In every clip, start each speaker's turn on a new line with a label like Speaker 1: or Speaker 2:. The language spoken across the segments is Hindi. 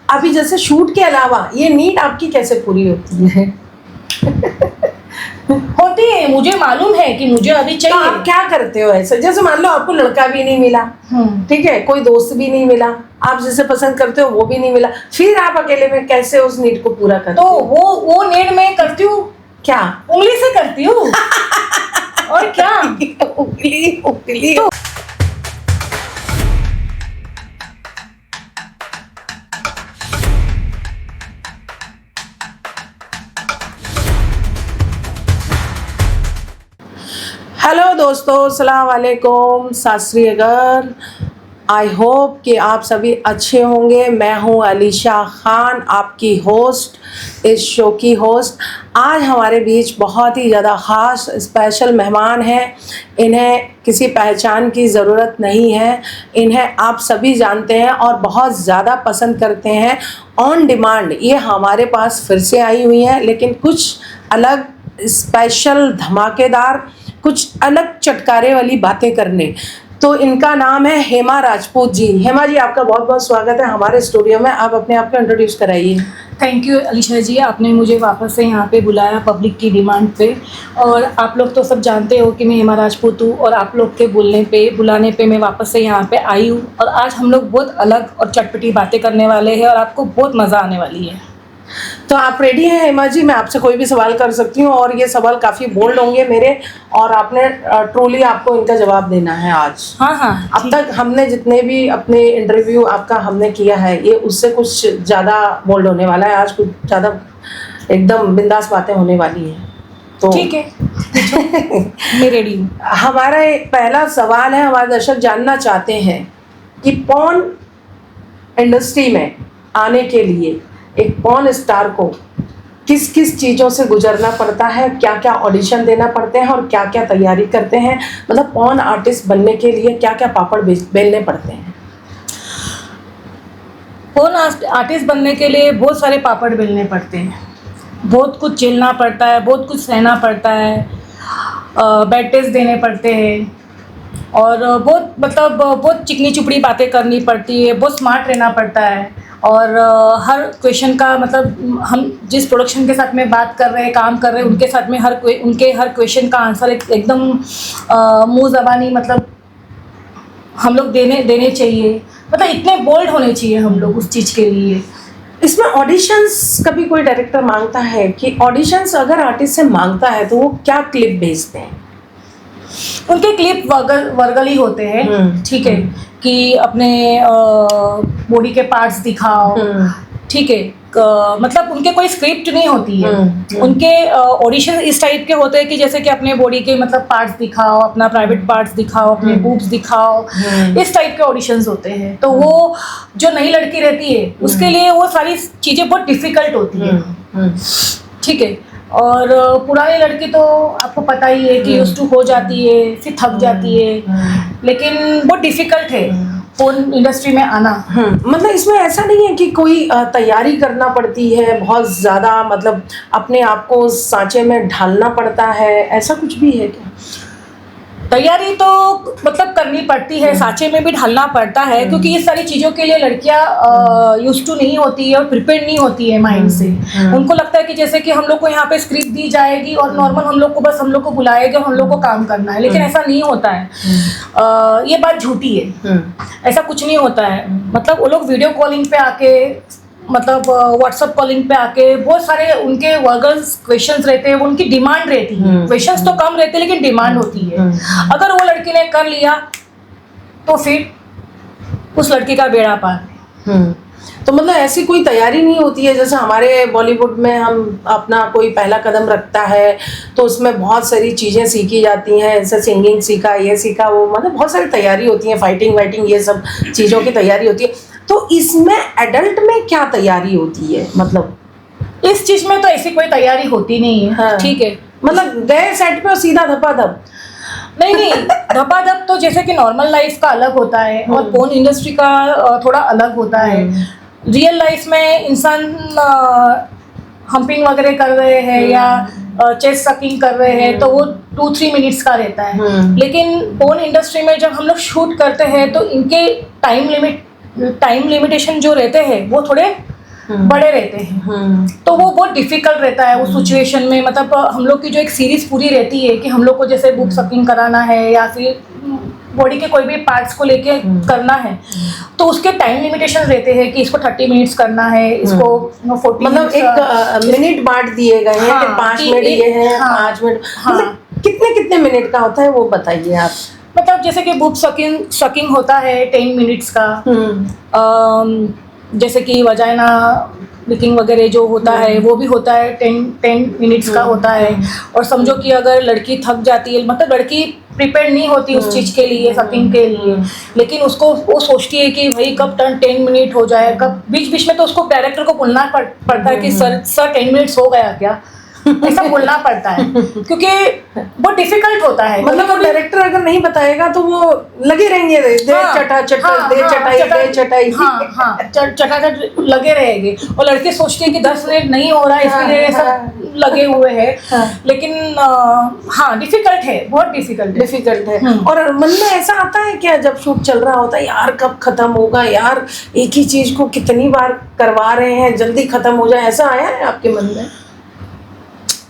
Speaker 1: अभी जैसे शूट के अलावा ये नीड आपकी कैसे पूरी होती है?
Speaker 2: होती है, मुझे मालूम है कि मुझे अभी
Speaker 1: तो
Speaker 2: चाहिए।
Speaker 1: आप क्या करते हो ऐसे? जैसे मान लो आपको लड़का भी नहीं मिला, ठीक है, कोई दोस्त भी नहीं मिला, आप जिसे पसंद करते हो वो भी नहीं मिला, फिर आप अकेले में कैसे उस नीड को पूरा करते
Speaker 2: तो
Speaker 1: हो?
Speaker 2: वो नीड मैं करती हूँ,
Speaker 1: क्या?
Speaker 2: उंगली से करती हूँ। और क्या?
Speaker 1: उंगली उंगली
Speaker 2: तो
Speaker 1: हेलो दोस्तों, अस्सलाम वालेकुम, सत श्री अकाल। आई होप कि आप सभी अच्छे होंगे। मैं हूं अलीशा खान, आपकी होस्ट, इस शो की होस्ट। आज हमारे बीच बहुत ही ज़्यादा ख़ास स्पेशल मेहमान हैं। इन्हें किसी पहचान की ज़रूरत नहीं है, इन्हें आप सभी जानते हैं और बहुत ज़्यादा पसंद करते हैं। ऑन डिमांड ये हमारे पास फिर से आई हुई हैं, लेकिन कुछ अलग स्पेशल धमाकेदार, कुछ अलग चटकारे वाली बातें करने। तो इनका नाम है हेमा राजपूत जी। हेमा जी, आपका बहुत बहुत स्वागत है हमारे स्टूडियो में। आप अपने आप को इंट्रोड्यूस कराइए।
Speaker 2: थैंक यू अलीशा जी, आपने मुझे वापस से यहाँ पे बुलाया पब्लिक की डिमांड पे। और आप लोग तो सब जानते हो कि मैं हेमा राजपूत हूँ, और आप लोग के बुलाने पे मैं वापस से यहाँ पे आई हूँ। और आज हम लोग बहुत अलग और चटपटी बातें करने वाले हैं, और आपको बहुत मज़ा आने वाली है।
Speaker 1: तो आप रेडी हैं हेमा जी? मैं आपसे कोई भी सवाल कर सकती हूँ और ये सवाल काफ़ी बोल्ड होंगे मेरे, और आपने ट्रूली आपको इनका जवाब देना है आज।
Speaker 2: हाँ हाँ,
Speaker 1: अब तक हमने जितने भी अपने इंटरव्यू आपका हमने किया है, ये उससे कुछ ज़्यादा बोल्ड होने वाला है। आज कुछ ज़्यादा एकदम बिंदास बातें होने वाली हैं। तो
Speaker 2: ठीक है, मैं रेडी हूँ।
Speaker 1: हमारा एक पहला सवाल है, हमारे दर्शक जानना चाहते हैं कि पॉर्न इंडस्ट्री में आने के लिए एक पॉर्न स्टार को किस किस चीज़ों से गुजरना पड़ता है, क्या क्या ऑडिशन देना पड़ते हैं और क्या क्या तैयारी करते हैं? मतलब पॉर्न आर्टिस्ट बनने के लिए क्या क्या पापड़ बेलने पड़ते हैं?
Speaker 2: फोन आर्टिस्ट बनने के लिए बहुत सारे पापड़ बेलने पड़ते हैं, बहुत कुछ झेलना पड़ता है, बहुत कुछ सहना पड़ता है, बैड टेस्ट देने पड़ते हैं, और बहुत चिकनी चुपड़ी बातें करनी पड़ती है, बहुत स्मार्ट रहना पड़ता है। और हर क्वेश्चन का हम जिस प्रोडक्शन के साथ में बात कर रहे हैं, काम कर रहे हैं, उनके साथ में उनके हर क्वेश्चन का आंसर एकदम मुँह ज़बानी हम लोग देने चाहिए। इतने बोल्ड होने चाहिए हम लोग उस चीज़ के लिए।
Speaker 1: इसमें ऑडिशंस कभी कोई डायरेक्टर मांगता है कि ऑडिशंस अगर आर्टिस्ट से मांगता है तो वो क्या क्लिप भेजते हैं?
Speaker 2: उनके क्लिप वर्गली होते हैं, ठीक है, कि अपने बॉडी के पार्ट्स दिखाओ, ठीक है, उनके कोई स्क्रिप्ट नहीं होती है। उनके ऑडिशन इस टाइप के होते हैं कि जैसे कि अपने बॉडी के पार्ट्स दिखाओ, अपना प्राइवेट पार्ट्स दिखाओ, अपने बूब्स दिखाओ, इस टाइप के ऑडिशंस होते हैं। तो वो जो नई लड़की रहती है उसके लिए वो सारी चीज़ें बहुत डिफिकल्ट होती है, ठीक है। और पुरानी लड़की तो आपको पता ही है कि यूज्ड टू हो जाती है, फिर थक जाती है, लेकिन बहुत डिफिकल्ट है फोन इंडस्ट्री में आना।
Speaker 1: मतलब इसमें ऐसा नहीं है कि कोई तैयारी करना पड़ती है बहुत ज़्यादा, मतलब अपने आप को सांचे में ढालना पड़ता है, ऐसा कुछ भी है क्या?
Speaker 2: तैयारी तो करनी पड़ती है, सांचे में भी ढालना पड़ता है, क्योंकि ये सारी चीज़ों के लिए लड़कियां यूज्ड टू नहीं होती है और प्रिपेयर नहीं होती है माइंड से। उनको लगता है कि जैसे कि हम लोग को यहाँ पे स्क्रिप्ट दी जाएगी और नॉर्मल हम लोग को बुलाएगा, हम लोग को काम करना है, लेकिन ऐसा नहीं होता है। ये बात झूठी है, ऐसा कुछ नहीं होता है। वो लोग वीडियो कॉलिंग पे आके, व्हाट्सएप कॉलिंग पे आके बहुत सारे उनके वर्गल्स क्वेश्चंस रहते हैं, वो उनकी डिमांड रहती है। क्वेश्चंस तो कम रहते हैं लेकिन डिमांड होती है। अगर वो लड़की ने कर लिया तो फिर उस लड़की का बेड़ा पार।
Speaker 1: तो ऐसी कोई तैयारी नहीं होती है जैसे हमारे बॉलीवुड में हम अपना कोई पहला कदम रखता है तो उसमें बहुत सारी चीज़ें सीखी जाती हैं, जैसे सिंगिंग सीखा, ये सीखा, वो बहुत सारी तैयारी होती है, फाइटिंग वाइटिंग, ये सब चीज़ों की तैयारी होती है। तो इसमें एडल्ट में क्या तैयारी होती है?
Speaker 2: इस चीज़ में तो ऐसी कोई तैयारी होती नहीं है। हाँ। ठीक है,
Speaker 1: गए सेट पे और सीधा धपाधप?
Speaker 2: नहीं, धपाधप तो जैसे कि नॉर्मल लाइफ का अलग होता है और पोर्न इंडस्ट्री का थोड़ा अलग होता है। रियल लाइफ में इंसान हम्पिंग वगैरह कर रहे हैं या चेस्ट सकिंग कर रहे हैं तो वो 2-3 मिनट्स का रहता है। लेकिन पोर्न इंडस्ट्री में जब हम लोग शूट करते हैं तो इनके टाइम लिमिट टाइम लिमिटेशन जो रहते हैं वो थोड़े बड़े रहते हैं, तो वो बहुत डिफिकल्ट रहता है उस सिचुएशन में। मतलब हम लोग की जो एक सीरीज पूरी रहती है कि हम लोग को जैसे बुक सकिंग कराना है या फिर बॉडी के कोई भी पार्ट्स को लेके करना है, तो उसके टाइम लिमिटेशन रहते हैं कि इसको 30 मिनट्स करना है, इसको 40
Speaker 1: मतलब एक मिनट बांट दिए गए हैं कि 5 मिनट ये है, 5 मिनट, मतलब कितने कितने मिनट का होता है वो बताइए आप।
Speaker 2: मतलब जैसे कि बुक सकिंग होता है 10 मिनट्स का, जैसे कि वजाइना लीकिंग वगैरह जो होता है वो भी होता है 10 मिनट्स का होता है। और समझो कि अगर लड़की थक जाती है, मतलब लड़की प्रिपेयर नहीं होती उस चीज़ के लिए, सकिंग के लिए, लेकिन उसको वो सोचती है कि भाई कब 10 मिनट हो जाए, कब बीच बीच में तो उसको डायरेक्टर को बोलना पड़ता है कि सर 10 मिनट्स हो गया क्या, ऐसा बोलना पड़ता है क्योंकि बहुत डिफिकल्ट होता है।
Speaker 1: मतलब वो डायरेक्टर अगर नहीं बताएगा तो वो लगे रहेंगे, दे
Speaker 2: चटाचट लगे रहेंगे, और लड़के सोचते हैं कि 10 मिनट नहीं हो रहा है इसलिए ऐसा लगे हुए हैं। लेकिन हाँ डिफिकल्ट है, बहुत डिफिकल्ट है।
Speaker 1: और मन में ऐसा आता है क्या जब शूट चल रहा होता है, यार कब खत्म होगा, यार एक ही चीज को कितनी बार करवा रहे हैं, जल्दी खत्म हो जाए, ऐसा आया है आपके मन में?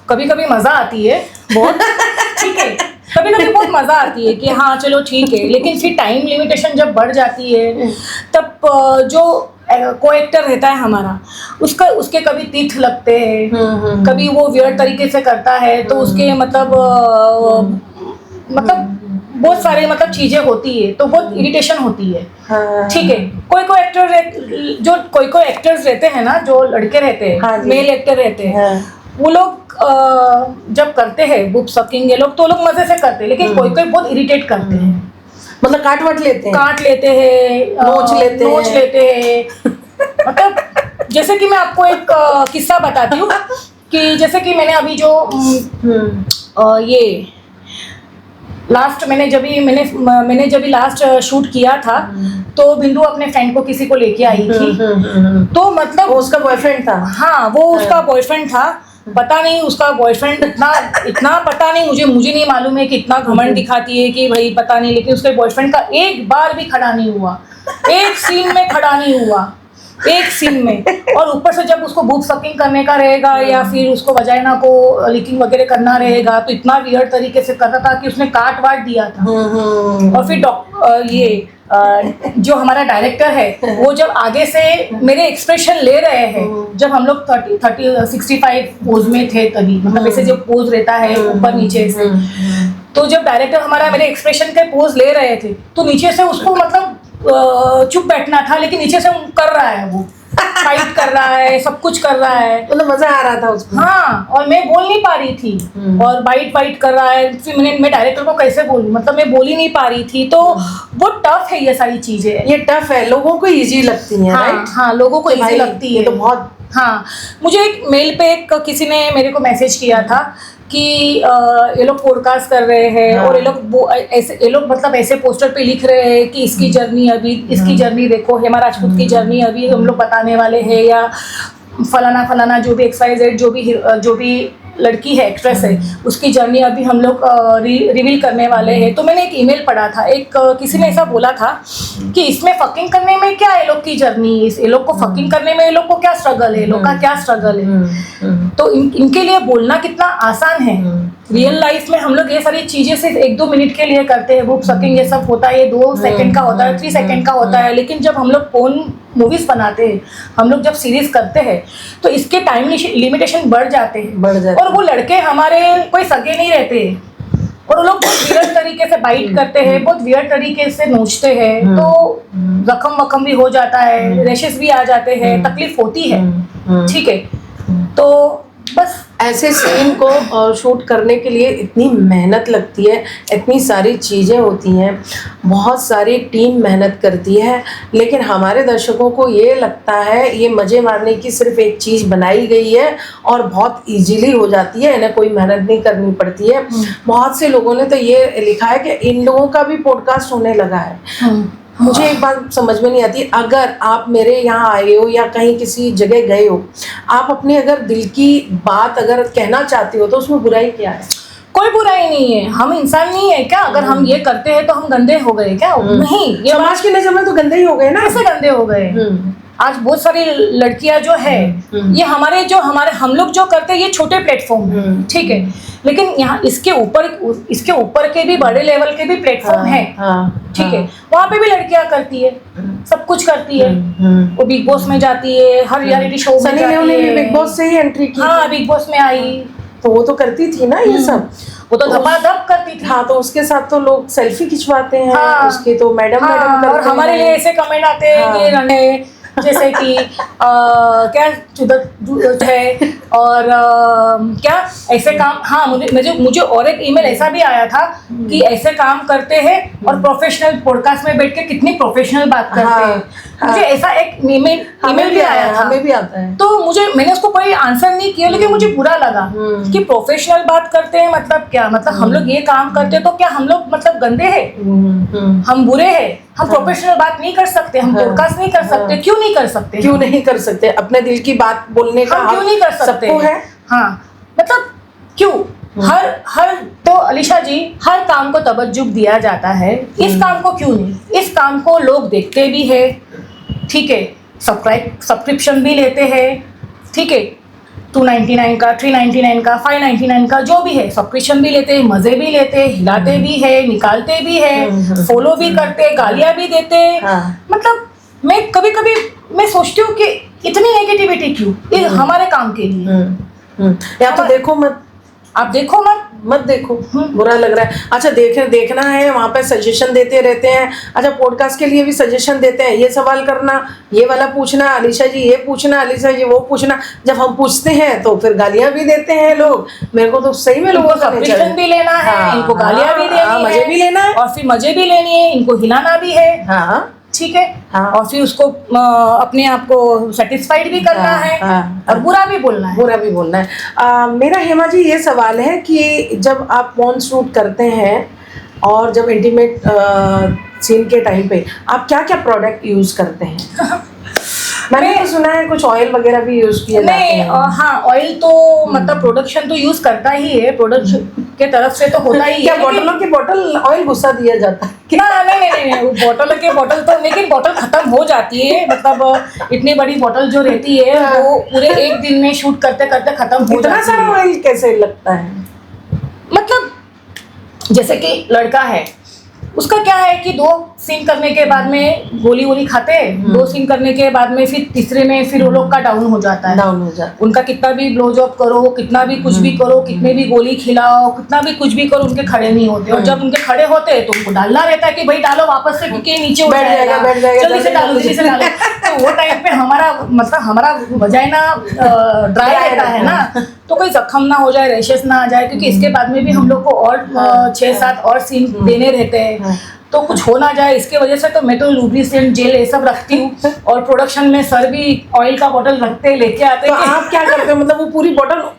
Speaker 2: कभी कभी मजा आती है बहुत, ठीक है, कभी कभी बहुत मजा आती है कि हाँ चलो ठीक है, लेकिन फिर टाइम लिमिटेशन जब बढ़ जाती है तब जो को एक्टर रहता है हमारा, उसके कभी तीथ लगते हैं, कभी वो वियर्ड तरीके से करता है तो उसके मतलब बहुत सारे मतलब चीजें होती है तो बहुत इरिटेशन होती है। ठीक है, कोई एक्टर्स रहते हैं ना, जो लड़के रहते हैं, मेल एक्टर रहते हैं, वो लोग जब करते हैं बुक सकिंग, ये लोग तो लोग मजे से करते हैं, लेकिन कोई बहुत इरिटेट करते हैं,
Speaker 1: मतलब काट लेते हैं,
Speaker 2: नोच लेते हैं। मतलब जैसे कि मैं आपको एक किस्सा बताती हूँ कि जैसे कि मैंने अभी जो ये लास्ट मैंने जब लास्ट शूट किया था तो बिंदु अपने फ्रेंड को किसी को लेके आई थी, तो मतलब
Speaker 1: उसका बॉयफ्रेंड था।
Speaker 2: हाँ, वो उसका बॉयफ्रेंड था। पता नहीं उसका बॉयफ्रेंड इतना पता नहीं, मुझे नहीं मालूम है कि इतना घमंड दिखाती है कि भाई पता नहीं, लेकिन उसके बॉयफ्रेंड का एक बार भी खड़ा नहीं हुआ, एक सीन में खड़ा नहीं हुआ, एक सीन में। और ऊपर से जब उसको बुक सकिंग करने का रहेगा या फिर उसको वजाइना को लीकिंग वगैरह करना रहेगा तो इतना वियर्ड तरीके से कर रहा था कि उसने काट वाट दिया था। और फिर जो हमारा डायरेक्टर है वो जब आगे से मेरे एक्सप्रेशन ले रहे हैं, जब हम लोग 65 पोज में थे तभी, मतलब ऐसे जो पोज रहता है ऊपर नीचे से, तो जब डायरेक्टर हमारा मेरे एक्सप्रेशन के पोज ले रहे थे तो नीचे से उसको मतलब चुप बैठना था, लेकिन नीचे से कर रहा है, वो फाइट कर रहा है, सब कुछ कर रहा है,
Speaker 1: मतलब मजा आ रहा था उसको।
Speaker 2: हाँ, और मैं बोल नहीं पा रही थी और बाइट कर रहा है, फिर मैं डायरेक्टर को कैसे बोलूं, मतलब मैं बोल ही नहीं पा रही थी। तो बहुत टफ है ये सारी चीजें, ये
Speaker 1: टफ है, लोगों को इजी लगती है।
Speaker 2: हाँ,
Speaker 1: राइट?
Speaker 2: हाँ, लोगों को इजी लगती है
Speaker 1: तो बहुत।
Speaker 2: हाँ, मुझे एक मेल पे किसी ने मेरे को मैसेज किया था कि ये लोग पॉडकास्ट कर रहे हैं और ये लोग मतलब ऐसे पोस्टर पे लिख रहे हैं कि इसकी जर्नी देखो, हेमा राजपूत की जर्नी अभी हम लोग बताने वाले हैं, या फलाना जो भी XYZ जो भी लड़की है, एक्ट्रेस है, उसकी जर्नी अभी हम लोग रिवील करने वाले हैं। तो मैंने एक ईमेल पढ़ा था, किसी ने ऐसा बोला था कि इसमें फकिंग करने में क्या ये लोग की जर्नी, ये लोग को फकिंग करने में ये लोग को क्या स्ट्रगल है, लोग का क्या स्ट्रगल है। तो इनके लिए बोलना कितना आसान है। रियल लाइफ में हम लोग ये सारी चीजें सिर्फ 1-2 मिनट के लिए करते हैं, बुक सकिंग ये सब होता है, ये 2 सेकंड का होता है, 3 सेकंड का होता है, लेकिन जब हम लोग फोन मूवीज बनाते हैं, हम लोग जब सीरीज करते हैं तो इसके टाइम लिमिटेशन बढ़ जाते हैं। और वो लड़के हमारे कोई सगे नहीं रहते और वो लोग बहुत वियर्ड तरीके से बाइट करते हैं, बहुत वियर्ड तरीके से नोचते हैं, तो जख्म भी हो जाता है, रैशेस भी आ जाते हैं, तकलीफ होती है। ठीक है, तो बस
Speaker 1: ऐसे सीन को शूट करने के लिए इतनी मेहनत लगती है, इतनी सारी चीज़ें होती हैं, बहुत सारी टीम मेहनत करती है, लेकिन हमारे दर्शकों को ये लगता है ये मज़े मारने की सिर्फ एक चीज़ बनाई गई है और बहुत इजीली हो जाती है, इन्हें कोई मेहनत नहीं करनी पड़ती है। बहुत से लोगों ने तो ये लिखा है कि इन लोगों का भी पॉडकास्ट होने लगा है। मुझे एक बात समझ में नहीं आती, अगर आप मेरे यहाँ आए हो या कहीं किसी जगह गए हो, आप अपने अगर दिल की बात अगर कहना चाहते हो तो उसमें बुराई क्या है?
Speaker 2: कोई बुराई नहीं है, हम इंसान नहीं है क्या? अगर हम ये करते हैं तो हम गंदे हो गए क्या? नहीं, ये
Speaker 1: समाज की नजर में तो गंदे ही हो गए ना।
Speaker 2: कैसे गंदे हो गए? आज बहुत सारी लड़कियां जो है, ये हमारे हम लोग जो करते हैं ये छोटे प्लेटफॉर्म है, ठीक है, लेकिन यहाँ इसके ऊपर के भी बड़े लेवल के भी प्लेटफॉर्म है, ठीक है, वहाँ पे भी लड़कियां करती है, सब कुछ करती है। वो बिग बॉस में जाती है, हर रियलिटी शो में
Speaker 1: सनी
Speaker 2: जाती
Speaker 1: लियोन ने भी
Speaker 2: है।
Speaker 1: बिग बॉस से ही एंट्री की।
Speaker 2: हाँ, बिग बॉस में आई
Speaker 1: तो वो तो करती थी ना ये सब,
Speaker 2: वो तो धपाधप करती थी।
Speaker 1: हाँ, तो उसके साथ तो लोग सेल्फी खिंचवाते हैं।
Speaker 2: हाँ,
Speaker 1: उसके तो मैडम
Speaker 2: हाँ,
Speaker 1: करते
Speaker 2: और हमारे
Speaker 1: हैं।
Speaker 2: लिए ऐसे कमेंट आते हैं कि रने जैसे कि क्या चुदत है और क्या ऐसे काम। हाँ, मुझे और एक ईमेल ऐसा भी आया था कि ऐसे काम करते हैं और प्रोफेशनल पॉडकास्ट में बैठ के कितनी प्रोफेशनल बात करते हैं। मुझे ऐसा एक ईमेल भी आया था,
Speaker 1: हमें भी आता है।
Speaker 2: तो मैंने उसको कोई आंसर नहीं किया, लेकिन मुझे बुरा लगा कि प्रोफेशनल बात करते हैं मतलब क्या? मतलब हम लोग ये काम करते हैं तो क्या हम लोग मतलब गंदे हैं? हम बुरे हैं? हम प्रोफेशनल बात नहीं कर सकते? हम पॉडकास्ट नहीं कर सकते? क्यों नहीं कर सकते?
Speaker 1: क्यों नहीं कर सकते? अपने दिल की बात बोलने का
Speaker 2: हम क्यों नहीं कर सकते?
Speaker 1: सबको है।
Speaker 2: हाँ, मतलब क्यों हर तो अलीशा जी, हर काम को तवज्जो दिया जाता है, इस काम को क्यों नहीं? इस काम को लोग देखते भी है, ठीक है, सब्सक्रिप्शन भी लेते हैं, ठीक है, 299 का, 399 का, 599 का, जो भी है सब्सक्रिप्शन भी लेते हैं, मजे भी लेते हैं, हिलाते भी है, निकालते भी है, फॉलो भी करते, गालियां भी देते। मतलब मैं कभी कभी मैं सोचती हूँ कि इतनी नेगेटिविटी क्यों हमारे काम के लिए?
Speaker 1: या तो देखो मत,
Speaker 2: आप देखो मत
Speaker 1: देखो, बुरा लग रहा है। अच्छा, देखना है, वहाँ पे सजेशन देते रहते हैं। अच्छा, पॉडकास्ट के लिए भी सजेशन देते हैं, ये सवाल करना, ये वाला पूछना, अलीशा जी ये पूछना, अलीशा जी वो पूछना। जब हम पूछते हैं तो फिर गालियां भी देते हैं लोग। मेरे को तो सही में लोगों का
Speaker 2: सब्सक्रिप्शन भी लेना है, इनको गालियां भी देनी है,
Speaker 1: मजे भी लेना है,
Speaker 2: और फिर मजे भी लेनी है, इनको हिलाना भी है,
Speaker 1: हाँ,
Speaker 2: ठीक है, और फिर उसको अपने आप को सेटिस्फाइड भी करना है, और बुरा भी बोलना है।
Speaker 1: मेरा हेमा जी ये सवाल है कि जब आप पॉर्न शूट करते हैं और जब इंटीमेट सीन के टाइम पे आप क्या क्या प्रोडक्ट यूज करते हैं? मैंने तो सुना है कुछ ऑयल वगैरह भी यूज किया जाता है।
Speaker 2: नहीं, हाँ, ऑयल तो मतलब प्रोडक्शन तो यूज करता ही है, प्रोडक्शन के तरफ से तो होता ही है।
Speaker 1: क्या बोतलों की बोतल ऑयल घुसा दिया जाता है?
Speaker 2: नहीं, बोतल के बोतल तो, लेकिन बोतल खत्म हो जाती है, मतलब इतनी बड़ी बोतल जो रहती है वो पूरे एक दिन में शूट करते करते खत्म हो जाती है।
Speaker 1: इतना सारा ऑयल कैसे लगता है?
Speaker 2: मतलब जैसे कि लड़का है, उसका क्या है कि 2 सीन करने के बाद में गोली खाते हैं, 2 सीन करने के बाद में फिर तीसरे में फिर वो लोग का डाउन हो जाता है। उनका कितना भी ब्लो जॉब करो, कितना भी कुछ भी करो, कितने भी गोली खिलाओ, कितना भी कुछ भी करो, उनके खड़े नहीं होते। और जब उनके खड़े होते हैं तो उनको डालना रहता है कि भाई डालो वापस से, क्योंकि नीचे
Speaker 1: बैठ जाएगा,
Speaker 2: जल्दी से डालो। तो वो टाइम पे हमारा वजाइना ड्राई रहता है ना, तो कोई जख्म ना हो जाए, रैशेस ना आ जाए, क्योंकि इसके बाद में भी हम लोग को और 6-7 और सीन देने रहते हैं, तो कुछ हो ना जाए इसके वजह से। तो मैं तो लुब्रिसेंट जेल ये सब रखती हूँ, और प्रोडक्शन में सर भी ऑयल का बोतल रखते लेके आते हैं।
Speaker 1: तो आप क्या करते हो? मतलब वो पूरी बोतल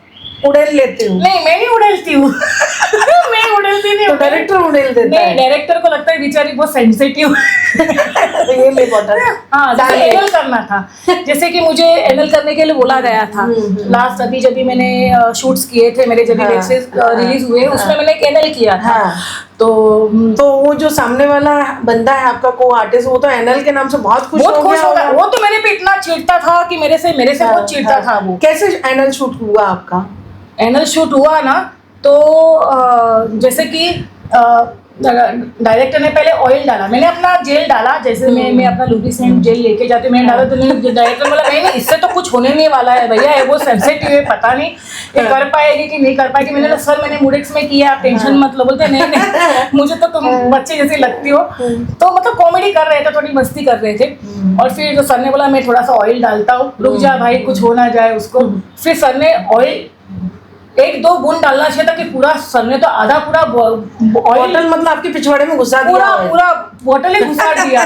Speaker 1: उड़ेल लेते हो?
Speaker 2: नहीं, मैं नहीं उड़ेलती हूँ। मैं उड़ेलती नहीं,
Speaker 1: तो डायरेक्टर उड़ेल देता है।
Speaker 2: नहीं, डायरेक्टर को लगता है बेचारी बहुत सेंसिटिव।
Speaker 1: ये ले बोतल।
Speaker 2: हाँ, जैसे एनएल करना था, जैसे कि मुझे एनएल करने के लिए बोला गया था लास्ट, अभी जब भी मैंने शूट्स किए थे, मेरे जब रिलीज हुए, उसमें मैंने एक एनएल किया था। तो
Speaker 1: वो जो सामने वाला बंदा है आपका को आर्टिस्ट, वो तो एनएल के नाम से बहुत खुश होगा।
Speaker 2: वो तो मेरे पे इतना चिढ़ता था कि मेरे से बहुत चिढ़ता था वो।
Speaker 1: कैसे एनएल शूट हुआ आपका?
Speaker 2: एनएल शूट हुआ ना, तो जैसे कि डायरेक्टर ने पहले ऑयल डाला, मैंने अपना जेल डाला, जैसे मैं अपना लुब्रिसेंट जेल लेके जाती हूँ, मैंने डाला, तो डायरेक्टर बोला नहीं, इससे तो कुछ होने नहीं वाला है भैया, वो सेंसिटिव है, पता नहीं ये कर पाएगी कि नहीं कर पाएगी। मैंने कहा सर, मैंने मुडेक्स में किया, आप टेंशन मत लो। बोलते नहीं, मुझे तो तुम बच्चे जैसी लगती हो। तो मतलब कॉमेडी कर रहे थे, थोड़ी मस्ती कर रहे थे, और फिर जो सर ने बोला मैं थोड़ा सा ऑयल डालता हूँ, रुक जा भाई, कुछ हो ना जाए उसको। फिर सर ने ऑयल 1-2 बूंद डालना चाहिए था, कि पूरा सर ने तो आधा पूरा
Speaker 1: बॉटल मतलब आपके पिछवाड़े में घुसा दिया,
Speaker 2: पूरा बॉटल ही घुसा दिया।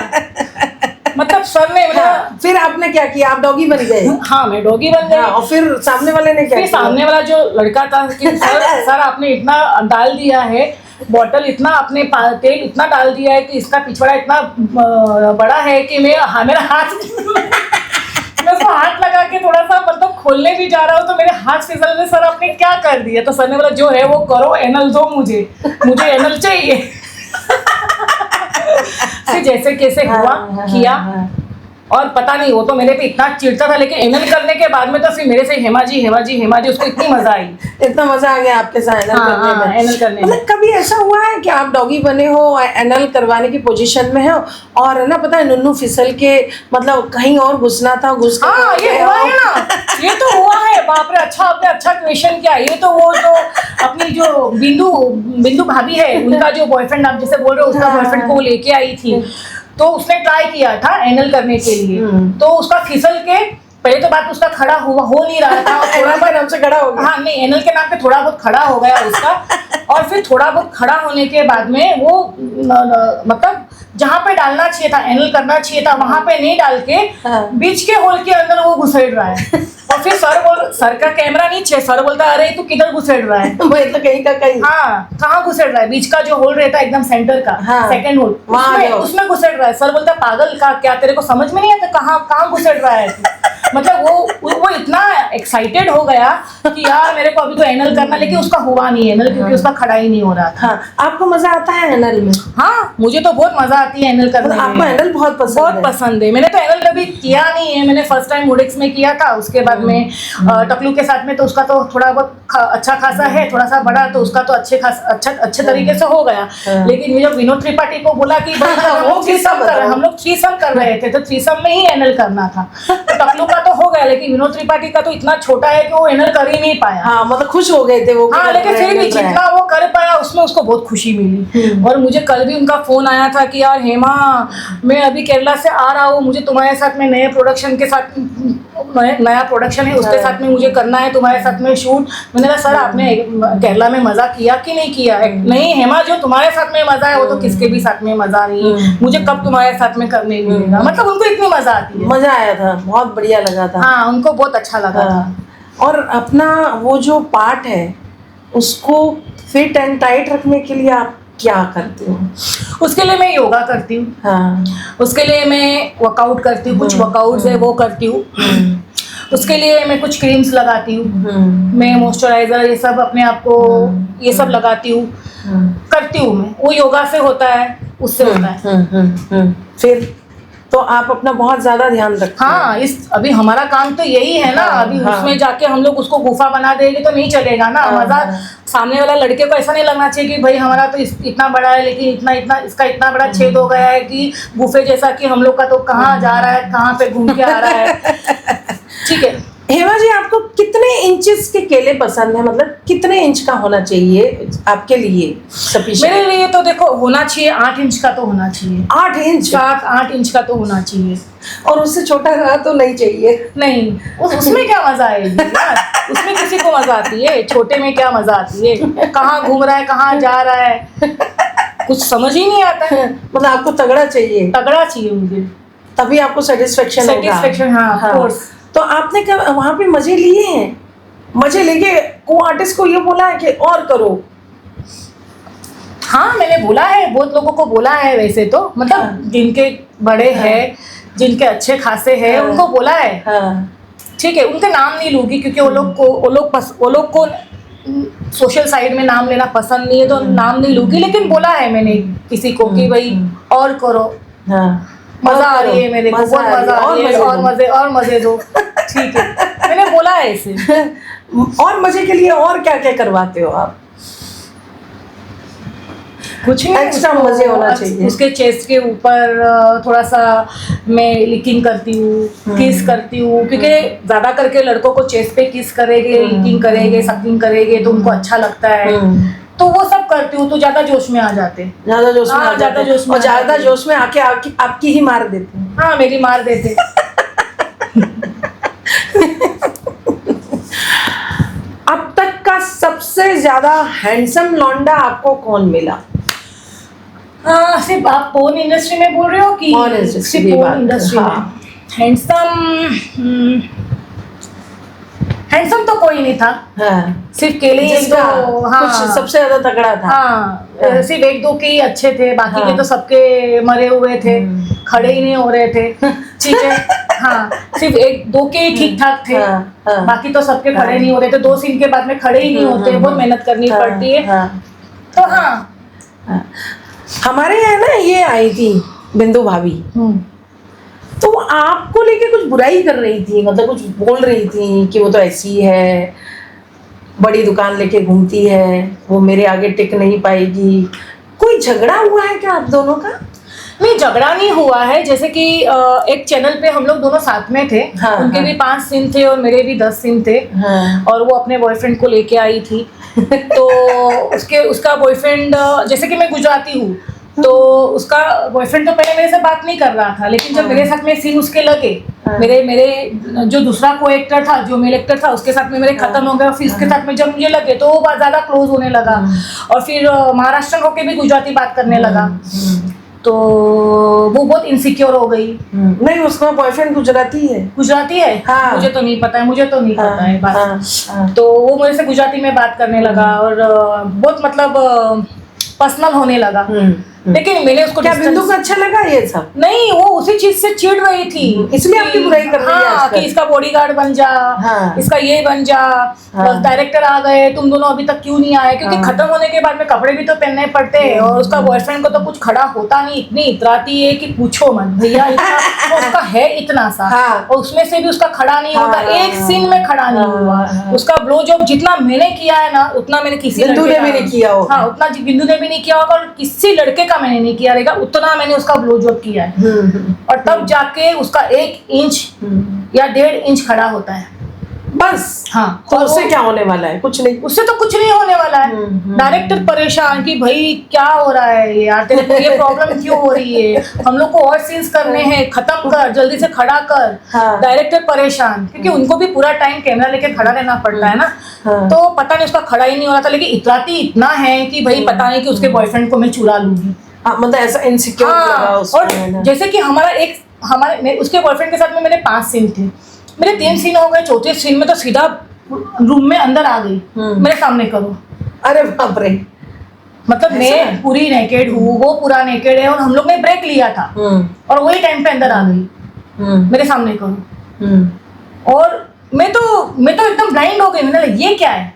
Speaker 2: मतलब सर ने
Speaker 1: फिर आपने क्या किया? आप डॉगी बन गए?
Speaker 2: हाँ, मैं डॉगी बन गई।
Speaker 1: और फिर सामने वाले ने क्या किया?
Speaker 2: सामने वाला जो लड़का था कि सर आपने इतना डाल दिया है बॉटल, इतना आपने तेल इतना डाल दिया है कि इसका पिछवाड़ा इतना बड़ा है कि मेरा हाथ मैं उसको हाथ लगा के थोड़ा सा मतलब खोलने भी जा रहा हूँ तो मेरे हाथ फिसल में, सर आपने क्या कर दिया? तो सर ने बोला जो है वो करो, एनल दो मुझे एनल चाहिए। फिर जैसे कैसे हुआ किया, और पता नहीं वो तो मेरे पे इतना चिढ़ता था, लेकिन एनल करने के बाद में तो फिर मेरे से हेमा जी उसको इतनी मजा आई,
Speaker 1: इतना मजा आ गया आपके साथ एनल करने में।
Speaker 2: एनल करने में।
Speaker 1: मतलब कभी ऐसा हुआ है कि आप डॉगी बने हो, एनल करवाने की पोजीशन में हो, और है ना पता है नुन्नू फिसल के मतलब कहीं और घुसना था, घुस के
Speaker 2: हाँ ये हुआ है ना, ये तो हुआ है। बाप रे, अच्छा आपने अच्छा क्वेश्चन किया। ये तो वो जो अपनी जो बिंदु भाभी है, उनका जो बॉयफ्रेंड आप जैसे बोल रहे हो, उसका बॉयफ्रेंड को लेके आई थी, तो उसने ट्राई किया था एनल करने के लिए, तो उसका फिसल के पहले तो बात उसका खड़ा हो नहीं रहा था,
Speaker 1: थोड़ा बहुत नाम से खड़ा हो गया।
Speaker 2: हाँ नहीं, एनल के नाम पे थोड़ा बहुत खड़ा हो गया उसका, और फिर थोड़ा बहुत खड़ा होने के बाद में वो मतलब जहाँ पे डालना चाहिए था, एनल करना चाहिए था, वहां पे नहीं डाल के बीच के होल के अंदर वो घुसेड़ रहा है। और फिर सर का कैमरा नीचे, सर बोलता अरे तू किधर घुसेड़ रहा है?
Speaker 1: मतलब कहीं का कहीं।
Speaker 2: हाँ, कहाँ घुसेड़ रहा है? बीच का जो होल रहता है एकदम सेंटर का, सेकंड होल, उसमें घुसेड़ रहा है। सर बोलता पागल का क्या, तेरे को समझ में नहीं आता कहाँ घुसेड़ रहा है? मतलब वो इतना एक्साइटेड हो गया कि यार मेरे को अभी तो एनल करना, लेकिन उसका हुआ नहीं एनल, क्योंकि उसका खड़ा ही नहीं हो रहा था।
Speaker 1: आपको मजा आता है एनल में?
Speaker 2: हाँ, मुझे तो बहुत मजा आती है एनल करने में।
Speaker 1: आपको एनल बहुत पसंद है?
Speaker 2: मैंने तो एनल कभी किया नहीं है, मैंने फर्स्ट टाइम मुडेक्स में किया था, उसके बाद में टकलू के साथ में, तो उसका तो थोड़ा बहुत अच्छा खासा है, थोड़ा सा बड़ा, तो उसका तो अच्छे तरीके से हो गया। लेकिन जब विनोद त्रिपाठी को बोला कि हम लोग थ्रीसम कर रहे थे, तो थ्रीसम में ही एनल करना था, तो टकलू का तो हो गया, लेकिन विनोद त्रिपाठी का तो इतना छोटा है कि वो एनल कर ही नहीं पाया।
Speaker 1: हाँ, मतलब खुश हो गए थे वो।
Speaker 2: हाँ, लेकिन फिर भी जितना वो कर पाया उसमें उसको बहुत खुशी मिली। और मुझे कल भी उनका फोन आया था कि यार हेमा, मैं अभी केरला से आ रहा हूँ, मुझे तुम्हारे साथ में नया प्रोडक्शन है, उसके साथ में मुझे करना है तुम्हारे साथ में शूट। मैंने कहा सर आपने केरला में मजा किया कि नहीं किया? नहीं हेमा, जो तुम्हारे साथ में मजा है वो तो किसके भी साथ में मजा नहीं है, मुझे कब तुम्हारे साथ में करने मिलेगा। मतलब उनको इतनी मजा आती है।
Speaker 1: मजा आया था, बहुत बढ़िया लगा था।
Speaker 2: हाँ, उनको बहुत अच्छा लगा था।
Speaker 1: और अपना वो जो पार्ट है उसको फिट एंड टाइट रखने के लिए आप क्या करते हो?
Speaker 2: उसके लिए मैं योगा करती हूँ।
Speaker 1: हाँ, उसके
Speaker 2: लिए मैं वर्कआउट करती हूँ, कुछ वर्कआउट्स है वो करती हूँ। उसके लिए मैं कुछ क्रीम्स लगाती हूँ, मैं मॉइस्चराइजर ये सब अपने आप को ये सब लगाती हूँ, करती हूँ मैं। वो योगा से होता है, उससे होता है।
Speaker 1: फिर तो आप अपना बहुत ज्यादा ध्यान रखते हैं।
Speaker 2: हाँ, अभी हमारा काम तो यही है ना। अभी उसमें जाके हम लोग उसको गुफा बना देंगे तो नहीं चलेगा ना। मजा सामने वाला लड़के को ऐसा नहीं लगना चाहिए कि भाई हमारा तो इतना बड़ा है, लेकिन इसका इतना बड़ा छेद हो गया है कि गुफे जैसा, कि हम लोग का तो कहाँ जा रहा है, कहाँ पे घूम के आ रहा है। ठीक है
Speaker 1: हेमा जी, आपको कितने इंचेस के केले पसंद है? मतलब कितने इंच का होना चाहिए आपके लिए सफिशिएंट?
Speaker 2: मेरे लिए तो देखो होना चाहिए 8 इंच का तो होना चाहिए।
Speaker 1: 8 इंच?
Speaker 2: 8 इंच का तो होना चाहिए,
Speaker 1: और उससे छोटा रहा तो नहीं चाहिए।
Speaker 2: नहीं, उसमें क्या मजा आएगी यार? उसमें किसी को मजा आती है? छोटे में क्या मजा आती है? कहाँ घूम रहा है, कहाँ जा रहा है, कुछ समझ ही नहीं आता है।
Speaker 1: मतलब आपको तगड़ा चाहिए?
Speaker 2: तगड़ा चाहिए मुझे,
Speaker 1: तभी आपको सेटिस्फेक्शन।
Speaker 2: हाँ।
Speaker 1: तो आपने कब वहाँ पे मजे लिए हैं? मजे लेके को आर्टिस्ट को ये बोला है कि और करो?
Speaker 2: हाँ, मैंने बोला है, बहुत लोगों को बोला है वैसे तो, मतलब जिनके बड़े हैं, जिनके अच्छे खासे हैं, उनको बोला है। ठीक है, उनका नाम नहीं लूंगी क्योंकि वो लोग को सोशल साइड में नाम लेना पसंद नहीं है, तो नाम नहीं लूंगी। लेकिन बोला है मैंने किसी को कि भाई और करो, मजा आ रही है मेरे को, बहुत मजा आ रही है, और मजे दो। ठीक है, मैंने बोला है इसे।
Speaker 1: और मजे के लिए और क्या क्या करवाते हो आप?
Speaker 2: कुछ नहीं,
Speaker 1: एक्स्ट्रा मजे होना चाहिए।
Speaker 2: उसके चेस्ट के ऊपर थोड़ा सा मैं लिकिंग करती हूँ, किस करती हूँ, क्योंकि ज्यादा करके लड़कों को चेस्ट पे किस करेंगे, लिकिंग करेंगे, सकिंग करेंगे तो उनको अच्छा लगता है, तो वो सब करती हूँ। तो ज्यादा जोश में आ जाते,
Speaker 1: ज्यादा जोश में आके आपकी ही मार देते हैं।
Speaker 2: हाँ, मेरी मार देते।
Speaker 1: अब तक का सबसे ज्यादा हैंडसम लौंडा आपको कौन मिला?
Speaker 2: सिर्फ आप पोर्न इंडस्ट्री में बोल रहे हो कि सिर्फ पोर्न इंडस्ट्री में? हैंडसम तो कोई नहीं था। सिर्फ केले एक दो,
Speaker 1: कुछ सबसे ज्यादा तगड़ा था।
Speaker 2: सिर्फ एक दो के ही अच्छे थे, बाकी के तो सबके मरे हुए थे, खड़े ही नहीं हो रहे थे। ठीक है। हाँ, सिर्फ एक दो के ठीक ठाक थे।
Speaker 1: हाँ।
Speaker 2: बाकी तो सबके खड़े नहीं हो रहे थे, 2 सीन के बाद में खड़े ही नहीं होते, बहुत मेहनत करनी पड़ती है। तो हाँ,
Speaker 1: हमारे यहाँ ना ये आई थी बिंदु भाभी, तो वो आपको लेके कुछ बुराई कर रही थी, मतलब कुछ बोल रही थी कि वो तो ऐसी है, बड़ी दुकान लेके घूमती है, वो मेरे आगे टिक नहीं पाएगी। कोई झगड़ा हुआ है क्या आप दोनों का?
Speaker 2: नहीं, झगड़ा नहीं हुआ है। जैसे कि एक चैनल पे हम लोग दोनों साथ में थे।
Speaker 1: हाँ,
Speaker 2: उनके
Speaker 1: हाँ।
Speaker 2: भी 5 सीन थे और मेरे भी 10 सीन थे।
Speaker 1: हाँ।
Speaker 2: और वो अपने बॉयफ्रेंड को लेके आई थी। तो उसका बॉयफ्रेंड, जैसे कि मैं गुजराती हूँ, तो उसका बॉयफ्रेंड तो पहले मेरे से बात नहीं कर रहा था, लेकिन जब मेरे साथ में सीन उसके लगे, मेरे जो दूसरा को एक्टर था, जो मेल एक्टर था, उसके साथ में मेरे खत्म हो गए, फिर उसके साथ में जब मुझे लगे तो वो बात ज्यादा क्लोज होने लगा। और फिर महाराष्ट्र होके भी गुजराती बात करने लगा, तो वो बहुत इनसिक्योर हो गई।
Speaker 1: नहीं, उसका बॉयफ्रेंड गुजराती है।
Speaker 2: गुजराती है?
Speaker 1: हाँ।
Speaker 2: मुझे तो नहीं पता है, मुझे तो नहीं पता है बात।
Speaker 1: हाँ।
Speaker 2: तो वो मेरे से गुजराती में बात करने लगा और बहुत मतलब पर्सनल होने लगा। लेकिन मैंने उसको
Speaker 1: क्या बिंदु को अच्छा लगा ये सब?
Speaker 2: नहीं, वो उसी चीज से चिढ़ रही थी,
Speaker 1: इसलिए आपकी बुराई कर रही है
Speaker 2: हाँ,
Speaker 1: आजकल।
Speaker 2: कि इसका बॉडीगार्ड बन जा,
Speaker 1: हाँ।
Speaker 2: इसका ये बन जा, बस डायरेक्टर आ गए, तुम दोनों अभी तक क्यों नहीं आए? क्योंकि खत्म होने के बाद में कपड़े भी तो पहनने पड़ते हैं, और उसका बॉयफ्रेंड को तो कुछ खड़ा होता नहीं, इतनी इतराती है कि पूछो मत भैया। तो उसका है इतना सा,
Speaker 1: हाँ।
Speaker 2: और उसमें से भी उसका खड़ा नहीं होता,
Speaker 1: हाँ,
Speaker 2: एक सीन में खड़ा नहीं हुआ। उसका ब्लो जॉब जितना मैंने किया है ना, उतना मैंने किसी
Speaker 1: बिंदु ने भी नहीं किया होगा।
Speaker 2: हाँ, उतना बिंदु ने भी नहीं किया होगा, और किसी लड़के का मैंने नहीं किया रहेगा उतना मैंने उसका ब्लो जॉब किया है। और तब जाके उसका 1 इंच या 1.5 इंच खड़ा होता है बस। हाँ,
Speaker 1: तो उससे क्या होने वाला है? कुछ नहीं,
Speaker 2: उससे तो कुछ नहीं होने वाला है। डायरेक्टर परेशान कि भाई क्या हो रहा है यार, तेरे को ये प्रॉब्लम क्यों हो रही है, हम लोग को और सीन्स करने हैं, खत्म कर, जल्दी से खड़ा कर।
Speaker 1: हाँ।
Speaker 2: डायरेक्टर परेशान, क्योंकि उनको भी पूरा टाइम कैमरा लेके खड़ा रहना पड़ता है ना।
Speaker 1: हाँ।
Speaker 2: तो पता नहीं उसका खड़ा ही नहीं हो रहा था, लेकिन इतराती इतना है कि भाई पता नहीं कि उसके बॉयफ्रेंड को मैं चुरा लूंगी।
Speaker 1: मतलब ऐसा इनसिक्योर लगा उसको,
Speaker 2: और
Speaker 1: है ना?
Speaker 2: जैसे कि उसके बॉयफ्रेंड के साथ में मेरे 5 सीन थे, मेरे 3 सीन हो गए, चौथे सीन में तो सीधा रूम में अंदर आ गई, मेरे सामने करो।
Speaker 1: अरे बाप रे!
Speaker 2: मतलब मैं पूरी नेकेड हूँ, वो पूरा नेकेड है, और हम लोग ने ब्रेक लिया था, और वही टाइम पे अंदर आ गई, मेरे सामने करो। और मैं तो एकदम ब्लाइंड हो गई, मैंने कहा ये क्या है?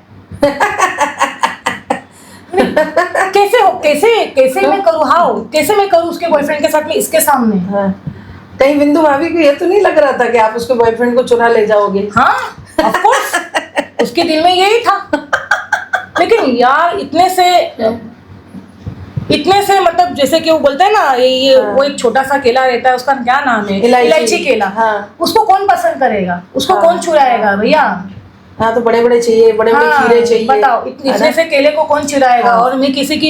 Speaker 2: कैसे मैं करूँ? हाउ कैसे मैं करूँ उसके बॉयफ्रेंड के साथ में, इसके सामने?
Speaker 1: हाँ। कहीं बिंदु भाभी को ये तो नहीं लग रहा था कि आप उसके बॉयफ्रेंड को चुरा ले जाओगे?
Speaker 2: हाँ, ऑफ कोर्स, उसके दिल में यही था। लेकिन यार इतने से मतलब जैसे कि वो बोलते हैं ना, ये
Speaker 1: हाँ।
Speaker 2: वो एक छोटा सा केला रहता है, उसका क्या नाम है? इलायची केला।
Speaker 1: हाँ।
Speaker 2: उसको कौन पसंद करेगा? उसको
Speaker 1: हाँ।
Speaker 2: कौन चुराएगा भैया?
Speaker 1: हाँ, तो बड़े बड़े चाहिए, बड़े बड़े खीरे चाहिए।
Speaker 2: बताओ, इतने से केले को कौन चिराएगा?
Speaker 1: हाँ।
Speaker 2: और मैं किसी की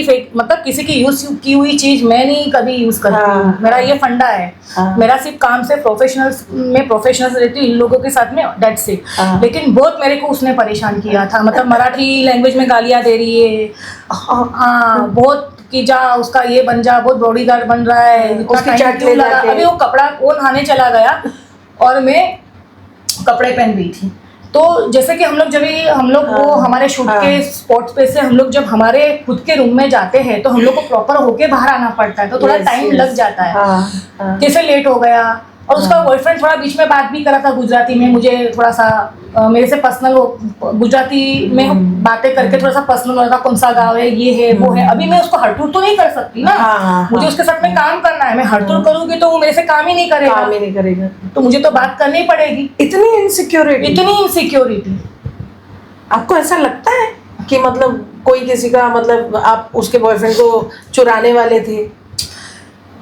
Speaker 2: यूज की हुई चीज मैं नहीं कभी यूज करती हूँ।
Speaker 1: हाँ।
Speaker 2: मेरा ये फंडा है।
Speaker 1: हाँ।
Speaker 2: मेरा सिर्फ काम से प्रोफेशनल्स रहती हूँ इन लोगों के साथ में, दैट्स इट।
Speaker 1: हाँ।
Speaker 2: लेकिन बहुत मेरे को उसने परेशान किया था, मतलब मराठी लैंग्वेज में गालियां दे रही है। हाँ, बहुत कि जा उसका ये बन जा, बहुत बॉडीगार्ड बन रहा है, इतना
Speaker 1: उसकी
Speaker 2: टाइम
Speaker 1: चाट
Speaker 2: क्यों
Speaker 1: ले
Speaker 2: लगा?
Speaker 1: जाके।
Speaker 2: अभी वो कपड़ा वो नहाने चला गया और मैं कपड़े पहन गई थी। तो जैसे कि हम लोग वो हमारे शूट के स्पॉट्स पे से हम लोग जब हमारे खुद के रूम में जाते हैं, तो हम लोग को प्रॉपर होके बाहर आना पड़ता है, तो थोड़ा टाइम लग जाता है।
Speaker 1: हाँ।
Speaker 2: कैसे लेट हो गया। और उसका बॉयफ्रेंड थोड़ा बीच में बात भी करा था गुजराती में, मुझे थोड़ा सा मेरे से पर्सनल गुजराती में बातें करके थोड़ा सा पर्सनल हो रहा था, कौन सा गाँव है, ये है वो है। अभी मैं उसको हरतुर तो नहीं कर सकती ना।
Speaker 1: हाँ।
Speaker 2: मुझे उसके साथ में काम करना है, मैं हरतुर करूंगी तो वो मेरे से काम ही नहीं करेगा, तो मुझे तो बात करनी पड़ेगी।
Speaker 1: इतनी इनसिक्योरिटी आपको ऐसा लगता है कि मतलब कोई किसी का, मतलब आप उसके बॉयफ्रेंड को चुराने वाले थे?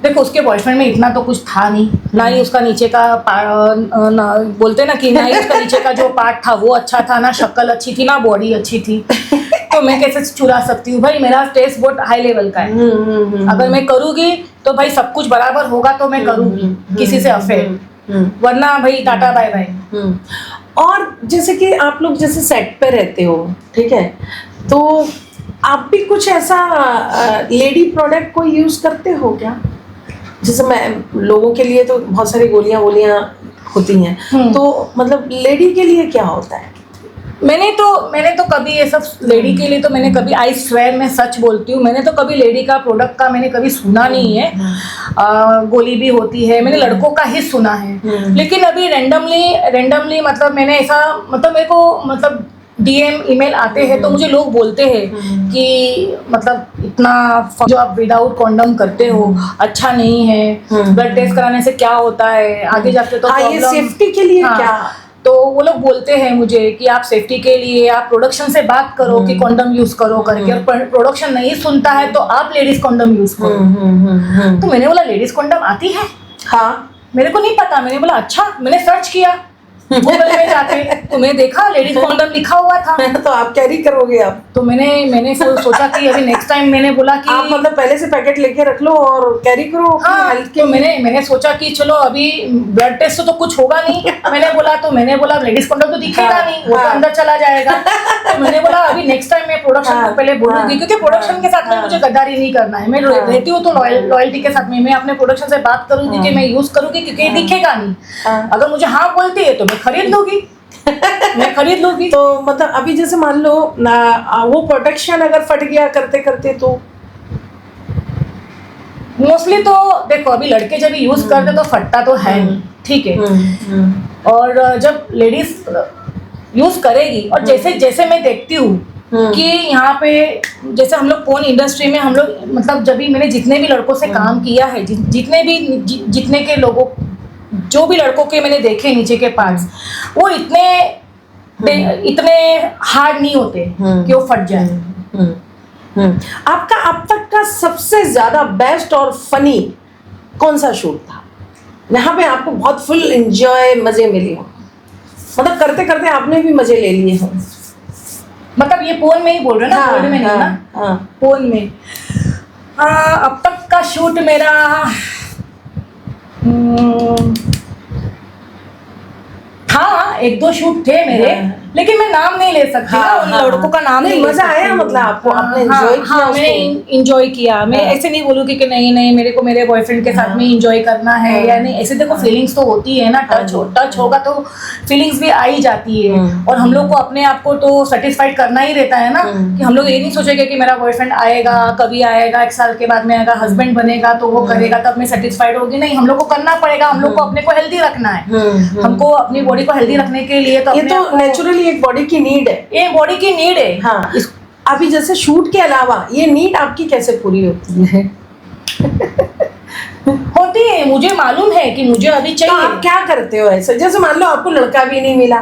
Speaker 2: देखो, उसके बॉयफ्रेंड में इतना तो कुछ था नहीं, ना ही उसका नीचे का बोलते ना कि ना ही उसका नीचे का जो पार्ट था वो अच्छा था, ना शक्ल अच्छी थी, ना बॉडी अच्छी थी। तो मैं कैसे चुरा सकती हूँ भाई? मेरा टेस्ट बहुत हाई लेवल का है। अगर मैं करूँगी तो भाई सब कुछ बराबर होगा तो मैं करूँगी किसी से अफेयर, वरना भाई टाटा बाय बाय।
Speaker 1: और जैसे कि आप लोग जैसे सेट पे रहते हो, ठीक है, तो आप भी कुछ ऐसा लेडी प्रोडक्ट को यूज करते हो क्या? जैसे मैं लोगों के लिए तो बहुत सारी गोलियां होती हैं, तो मतलब लेडी के लिए क्या होता है?
Speaker 2: मैंने तो कभी ये सब लेडी के लिए तो मैंने कभी, आई स्वेयर मैं सच बोलती हूँ, मैंने तो कभी लेडी का प्रोडक्ट का मैंने कभी सुना नहीं है। गोली भी होती है, मैंने लड़कों का ही सुना है। लेकिन अभी रेंडमली मतलब मैंने ऐसा, मतलब मेरे को मतलब DM ईमेल आते हैं तो मुझे लोग बोलते हैं कि मतलब इतना जो आप विदाउट कॉन्डम करते हो अच्छा नहीं है, ब्लड टेस्ट कराने से क्या होता है आगे जाके, तो
Speaker 1: ये सेफ्टी के लिए क्या?
Speaker 2: तो वो लोग बोलते हैं मुझे कि आप सेफ्टी के लिए आप प्रोडक्शन से बात करो कि कॉन्डम यूज करो करके, और प्रोडक्शन नहीं सुनता है तो आप लेडीज कॉन्डम यूज करो। तो मैंने बोला लेडीज कॉन्डम आती है? हाँ, मेरे को नहीं पता। मैंने बोला अच्छा, मैंने सर्च किया गूगल में जाके, तो मैंने देखा लेडीज कॉन्डम लिखा हुआ था।
Speaker 1: तो आप कैरी करोगे अब? तो
Speaker 2: मैंने सोचा कि अभी नेक्स्ट टाइम मैंने बोला कि
Speaker 1: आप मतलब पहले से पैकेट लेके रख लो और कैरी करो।
Speaker 2: हाँ, तो मैंने सोचा कि चलो अभी ब्लड टेस्ट तो कुछ होगा नहीं। मैंने बोला लेडीज कॉन्डम तो दिखेगा नहीं, वो तो अंदर चला जाएगा। तो मैंने बोला अभी नेक्स्ट टाइम मैं प्रोडक्शन को पहले बोलूंगी, क्योंकि प्रोडक्शन के साथ में मुझे गद्दारी नहीं करना है। मैं रहती हूँ तो लॉयल्टी के साथ में मैं अपने प्रोडक्शन से बात करूंगी कि मैं यूज करूंगी, क्योंकि ये दिखेगा नहीं। अगर मुझे हाँ बोलती है तो मैं खरीद लूंगी। तो
Speaker 1: मतलब अभी जैसे मान लो वो प्रोटेक्शन अगर फट गया करते करते, तो
Speaker 2: मोस्टली तो देखो अभी लड़के जब यूज करते तो फटता तो है नहीं, ठीक है। और जब लेडीज यूज करेगी, और जैसे मैं देखती हूँ कि यहाँ पे जैसे हम लोग पोर्न इंडस्ट्री में हम लोग मतलब जब भी मैंने जितने भी लड़कों से काम किया है, जितने के लोगों, जो भी लड़कों के मैंने देखे नीचे के पार्ट्स, वो इतने हार्ड नहीं होते कि वो फट जाए।
Speaker 1: आपका अब तक का सबसे ज्यादा बेस्ट और फनी कौन सा शूट था, यहाँ पे आपको बहुत फुल एंजॉय मजे मिले हो, मतलब करते करते आपने भी मजे ले लिए हो?
Speaker 2: मतलब ये पोर्न में ही बोल रहे हो ना? गोल्ड में नहीं ना? पोर्न में अब तक का शूट मेरा हाँ, 1-2 शूट थे मेरे, लेकिन मैं नाम नहीं ले सकती ना, उन लड़कों का नाम नहीं।
Speaker 1: मजा आया मतलब आपको? आपने एंजॉय किया?
Speaker 2: हाँ, मैंने एंजॉय किया। मैं ऐसे नहीं बोलूँगी कि नहीं मेरे को मेरे बॉयफ्रेंड के साथ में एंजॉय करना है या नहीं। ऐसे देखो फीलिंग्स तो होती है ना, टच होगा तो फीलिंग्स भी आ ही जाती है। और हम लोग को अपने आप को तो सेटिस्फाइड करना ही रहता है ना, कि हम लोग ये नहीं सोचेंगे कि मेरा बॉयफ्रेंड आएगा, कभी आएगा, 1 साल के बाद में आएगा, हस्बैंड बनेगा तो वो करेगा तब मैं सेटिस्फाइड होगी। नहीं, हम लोग को करना पड़ेगा, हम लोग को अपने को हेल्दी रखना है। हमको अपनी बॉडी को हेल्दी रखने के लिए तो
Speaker 1: ये तो नेचुरली एक बॉडी की नीड है।
Speaker 2: ये बॉडी की नीड है।
Speaker 1: हाँ, अभी जैसे शूट के अलावा ये नीड आपकी कैसे पूरी होती है?
Speaker 2: होती है, मुझे मालूम है कि मुझे अभी चाहिए।
Speaker 1: तो आप क्या करते हो ऐसे? जैसे मान लो आपको लड़का भी नहीं मिला,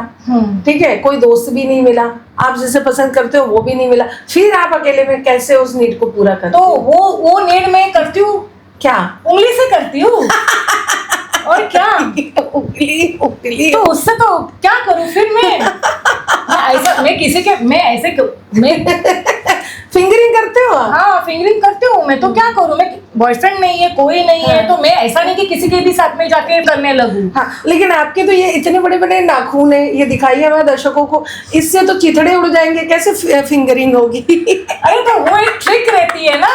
Speaker 1: ठीक है, कोई दोस्त भी नहीं मिला, आप जैसे पसंद करते हो वो भी नहीं मिला, फिर आप अकेले में कैसे उस नीड को पूरा करते हो?
Speaker 2: तो वो नीड में करती हूँ
Speaker 1: क्या?
Speaker 2: उंगली से करती हूँ। और क्या?
Speaker 1: उंगली
Speaker 2: तो उससे तो क्या करूँ फिर मैं
Speaker 1: फिंगरिंग करते हो?
Speaker 2: हाँ, फिंगरिंग करती हूँ मैं। तो क्या करूँ, मैं बॉयफ्रेंड नहीं है, कोई नहीं है, तो मैं ऐसा नहीं कि किसी के भी साथ में जाके करने लगूँ।
Speaker 1: हाँ, लेकिन आपके तो ये इतने बड़े बड़े नाखून है, ये दिखाइए हमारे दर्शकों को, इससे तो चिथड़े उड़ जाएंगे, कैसे फिंगरिंग होगी?
Speaker 2: अरे तो वो एक ट्रिक रहती है ना,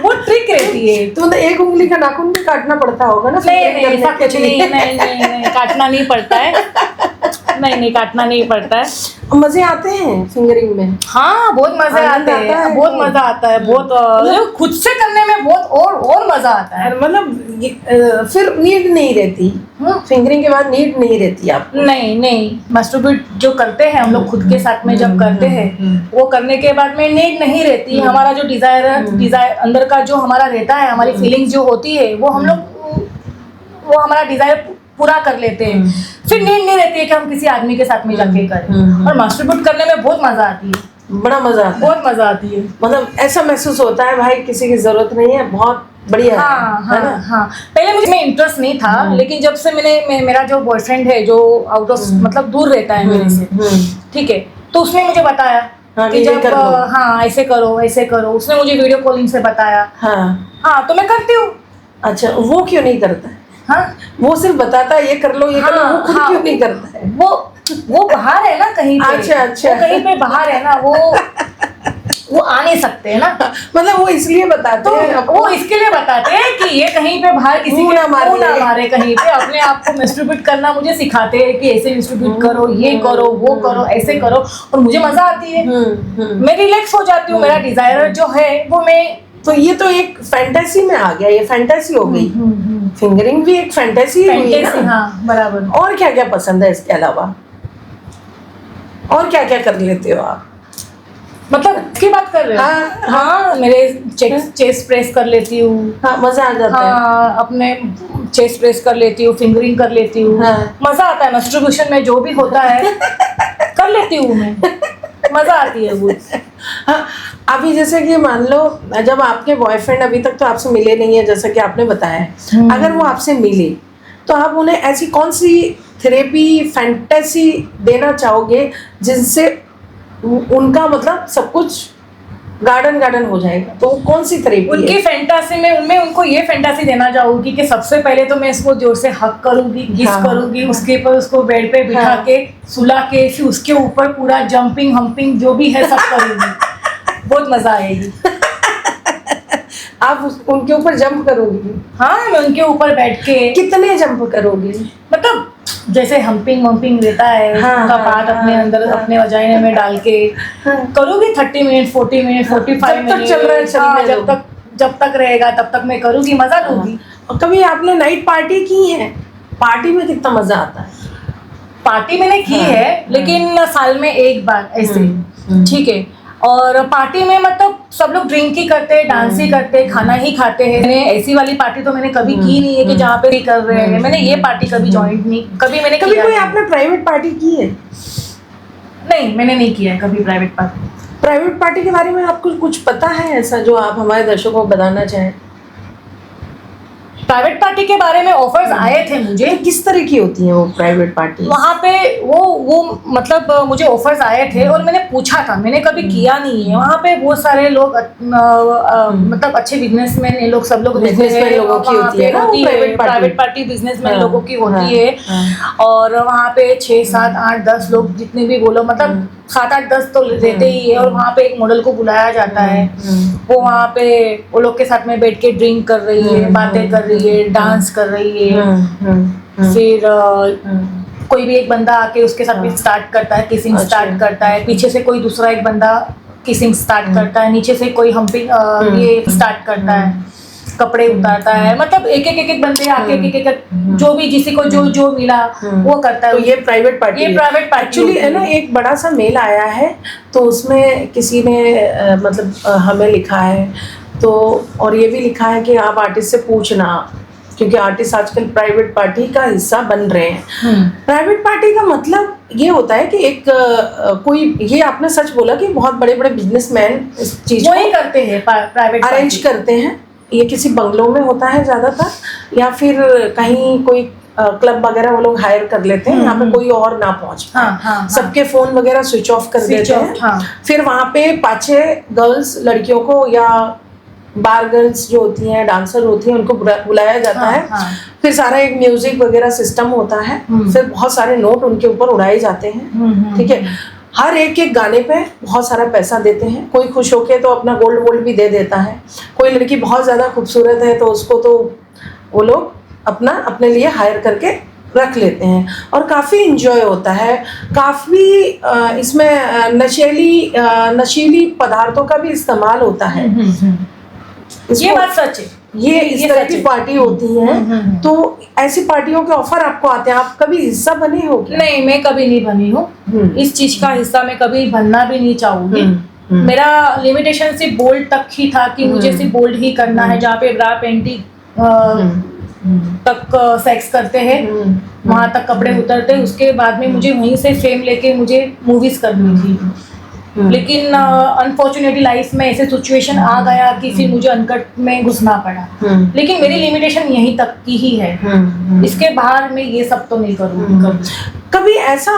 Speaker 2: वो ट्रिक रहती है।
Speaker 1: तो मतलब एक उंगली का नाखून भी काटना पड़ता होगा ना?
Speaker 2: नहीं, ऐसा कुछ नहीं, काटना नहीं पड़ता है। नहीं, काटना नहीं पड़ता है।
Speaker 1: मजे आते हैं फिंगरिंग में?
Speaker 2: हाँ, बहुत मजे आते हैं, बहुत मजा आता है, बहुत खुद से करने में बहुत और मजा आता है।
Speaker 1: मतलब फिर नीड नहीं रहती फिंगरिंग के बाद? नीड नहीं रहती आपको?
Speaker 2: नहीं, मास्टरबेट जो करते हैं हम लोग खुद के साथ में जब करते हैं, वो करने के बाद में नीड नहीं रहती। हमारा जो डिजायर अंदर का जो हमारा रहता है, हमारी फीलिंग्स जो होती है, वो हम लोग वो हमारा डिजायर पूरा कर लेते हैं। फिर नीड नहीं रहती है कि हम किसी आदमी के साथ में जाके करें। और मास्टरबेट करने में बहुत मजा आती है,
Speaker 1: बड़ा मजा आता है, बहुत
Speaker 2: मजा आती है।
Speaker 1: मतलब ऐसा महसूस होता है भाई किसी की जरूरत नहीं है, बहुत बढ़िया है ना?
Speaker 2: हाँ, पहले मुझे में इंटरेस्ट नहीं था, लेकिन जब से मेरा जो बॉयफ्रेंड है जो आउट ऑफ मतलब दूर रहता है मेरे से, ठीक है, तो उसने मुझे बताया कि जब ऐसे करो। उसने मुझे वीडियो कॉलिंग से बताया। हाँ, तो मैं करती हूँ।
Speaker 1: अच्छा, वो क्यों नहीं करता है?
Speaker 2: हाँ,
Speaker 1: वो सिर्फ बताता है ये कर लो ये कर लो, वो खुद क्यों नहीं करता है?
Speaker 2: वो बाहर है ना कहीं पे। अच्छा,
Speaker 1: वो
Speaker 2: कहीं पे बाहर है ना, वो आ नहीं सकते है ना।
Speaker 1: मतलब वो इसलिए बताते
Speaker 2: तो
Speaker 1: हैं
Speaker 2: वो इसके लिए बताते हैं कि ये कहीं पे बाहर किसी
Speaker 1: मुंह
Speaker 2: के
Speaker 1: ना मारे।
Speaker 2: मुंह ना मारे, कहीं पे अपने आप को मिस्ट्रीब्यूट करना मुझे सिखाते हैं कि ऐसे मिस्ट्रीब्यूट करो, ये करो, वो करो, ऐसे करो, और मुझे मजा आती है। मैं रिलैक्स हो जाती हूँ, मेरा डिजायर जो है वो मैं।
Speaker 1: तो ये तो एक फैंटेसी में आ गया, ये फैंटेसी हो गई। फिंगरिंग भी एक फैंटेसी हुई
Speaker 2: फैंटेसी,
Speaker 1: ना।
Speaker 2: हाँ बराबर।
Speaker 1: और क्या क्या पसंद है इसके अलावा, और क्या क्या कर लेते हो आप?
Speaker 2: मतलब की बात कर रहे हो?
Speaker 1: हाँ,
Speaker 2: हाँ, मेरे चेस्ट प्रेस कर लेती हूँ।
Speaker 1: हाँ, मजा आ जाता है।
Speaker 2: हाँ, अपने चेस्ट प्रेस कर लेती हूँ, फिंगरिंग कर लेती हूँ।
Speaker 1: हाँ।
Speaker 2: मजा आता है, मस्टरबेशन में जो भी होता है कर लेती हूँ मैं, मजा आती है वो।
Speaker 1: हाँ, अभी जैसे कि मान लो जब आपके बॉयफ्रेंड अभी तक तो आपसे मिले नहीं है, जैसा कि आपने बताया है, अगर वो आपसे मिले तो आप उन्हें ऐसी कौन सी थेरेपी फैंटेसी देना चाहोगे जिनसे उनका मतलब सब कुछ गार्डन गार्डन हो जाएगा? तो वो कौन सी थेरेपी
Speaker 2: उनकी
Speaker 1: है?
Speaker 2: फैंटासी में मैं उनको ये फैंटासी देना चाहूंगी कि सबसे पहले तो मैं इसको जोर से हक करूंगी, किस
Speaker 1: हाँ,
Speaker 2: करूंगी, उसके ऊपर उसको बेड पे बिठा
Speaker 1: हाँ।
Speaker 2: के सुला के फिर उसके ऊपर पूरा जंपिंग हम्पिंग जो भी है सब करूंगी। बहुत मजा आएगी।
Speaker 1: आप उनके ऊपर जंप करोगी?
Speaker 2: हाँ, मैं उनके ऊपर बैठ के
Speaker 1: कितने जंप करोगी?
Speaker 2: मतलब जैसे हम्पिंग वम्पिंग रहता है,
Speaker 1: हाँ,
Speaker 2: उनका
Speaker 1: हाँ,
Speaker 2: पार्ट अपने
Speaker 1: हाँ,
Speaker 2: अंदर
Speaker 1: हाँ।
Speaker 2: अपने वजाइने में डाल के करूंगी। 30 मिनट, 40 मिनट, 45
Speaker 1: जब तक
Speaker 2: मिनट,
Speaker 1: चल रहा है चलने
Speaker 2: हाँ,
Speaker 1: दो।
Speaker 2: जब तक रहेगा तब तक मैं करूंगी, मजा लूंगी।
Speaker 1: और कभी आपने नाइट पार्टी की है? पार्टी में कितना मजा आता है?
Speaker 2: पार्टी मैंने की
Speaker 1: हाँ,
Speaker 2: है, लेकिन साल में एक बार ऐसे, ठीक है। और पार्टी में मतलब सब लोग ड्रिंक ही करते हैं, डांस ही करते हैं, खाना ही खाते हैं। मैंने ऐसी वाली पार्टी तो मैंने कभी की नहीं है कि जहाँ पे ही कर रहे हैं। मैंने ये पार्टी कभी ज्वाइन नहीं, कभी मैंने
Speaker 1: कभी
Speaker 2: किया
Speaker 1: कोई
Speaker 2: नहीं।
Speaker 1: आपने प्राइवेट पार्टी की है?
Speaker 2: नहीं, मैंने नहीं किया है कभी प्राइवेट पार्टी।
Speaker 1: प्राइवेट पार्टी के बारे में आपको कुछ पता है ऐसा जो आप हमारे दर्शकों को बताना चाहें?
Speaker 2: प्राइवेट पार्टी के बारे में ऑफर्स आए थे मुझे।
Speaker 1: तो किस तरह की होती है वो प्राइवेट पार्टी?
Speaker 2: वहाँ पे वो मतलब मुझे ऑफर्स आए थे और मैंने पूछा था, मैंने कभी किया नहीं है। वहाँ पे बहुत सारे लोग मतलब अच्छे बिजनेसमैन, ये लोग सब लोग रहते
Speaker 1: बिजनेसमैन
Speaker 2: हैं।
Speaker 1: लोगों की
Speaker 2: वहाँ
Speaker 1: होती है
Speaker 2: पे
Speaker 1: ना वो
Speaker 2: प्राइवेट पार्टी बिजनेसमैन
Speaker 1: हाँ,
Speaker 2: लोगों की होती
Speaker 1: हाँ,
Speaker 2: है।
Speaker 1: हाँ।
Speaker 2: और वहाँ पे 6, 7, 8, 10 लोग जितने भी बोलो, मतलब 7, 8, 10 तो रहते ही है। और वहाँ पे एक मॉडल को बुलाया जाता है, वो वहाँ पे वो लोग के साथ में बैठ के ड्रिंक कर रही है, बातें कर रही है, डांस कर रही है। फिर कोई भी एक बंदा आके उसके साथ में स्टार्ट करता है, किसिंग
Speaker 1: अच्छा।
Speaker 2: स्टार्ट करता है। पीछे से कोई दूसरा एक बंदा किसिंग स्टार्ट करता है, नीचे से कोई हम्पिंग ये स्टार्ट करता है, कपड़े उतारता है। मतलब एक बंदे आके एक जो भी जिसी को जो मिला वो करता है।
Speaker 1: तो ये प्राइवेट पार्टी
Speaker 2: ये प्राइवेट पार्टी
Speaker 1: एक्चुअली है ना। एक बड़ा सा मेल आया है तो उसमें किसी ने मतलब हमें लिखा है, तो और ये भी लिखा है कि आप आर्टिस्ट से पूछना, क्योंकि आर्टिस्ट आजकल प्राइवेट पार्टी का हिस्सा बन रहे हैं। प्राइवेट पार्टी का मतलब ये होता है कि एक कोई, ये आपने सच बोला कि बहुत बड़े बड़े बिजनेसमैन इस चीज
Speaker 2: वही करते हैं, प्राइवेट
Speaker 1: अरेंज करते हैं। ये किसी बंगलों में होता है ज्यादातर, या फिर कहीं कोई क्लब वगैरह वो लोग हायर कर लेते हैं, यहाँ पे कोई और ना पहुंच पाए।
Speaker 2: हाँ।
Speaker 1: सबके फोन वगैरह स्विच ऑफ कर देते हैं।
Speaker 2: हाँ।
Speaker 1: फिर वहाँ पे 5-6 गर्ल्स लड़कियों को या बार गर्ल्स जो होती हैं, डांसर होती हैं, उनको बुलाया जाता है। फिर सारा एक म्यूजिक वगैरह सिस्टम होता है, फिर बहुत सारे नोट उनके ऊपर उड़ाए जाते हैं। ठीक है, हर एक गाने पे बहुत सारा पैसा देते हैं। कोई खुश होके तो अपना गोल्ड भी दे देता है। कोई लड़की बहुत ज़्यादा खूबसूरत है तो उसको तो वो लोग अपने लिए हायर करके रख लेते हैं, और काफ़ी इंजॉय होता है। काफ़ी इसमें नशीली पदार्थों का भी इस्तेमाल होता है।
Speaker 2: ये बात सच है।
Speaker 1: ये इस तरह की पार्टी होती है। तो ऐसी पार्टियों के ऑफर आपको आते हैं, आप कभी हिस्सा बने हो क्या?
Speaker 2: नहीं, मैं कभी नहीं बनी हूँ। इस चीज का हिस्सा मैं कभी बनना भी नहीं चाहूंगी। मेरा लिमिटेशन सिर्फ बोल्ड तक ही था कि मुझे सिर्फ बोल्ड ही करना है। जहाँ पे ब्रा पेंटी तक सेक्स करते हैं, वहां तक कपड़े उतरते हैं, उसके बाद में मुझे वहीं से फेम लेके मुझे मूवीज करनी थी। लेकिन अनफॉर्चुनेटली लाइफ में ऐसे सिचुएशन आ गया कि फिर मुझे अनकट में घुसना पड़ा। लेकिन मेरी लिमिटेशन यहीं तक की ही है, इसके बाहर मैं ये सब तो नहीं करूँगी।
Speaker 1: कभी ऐसा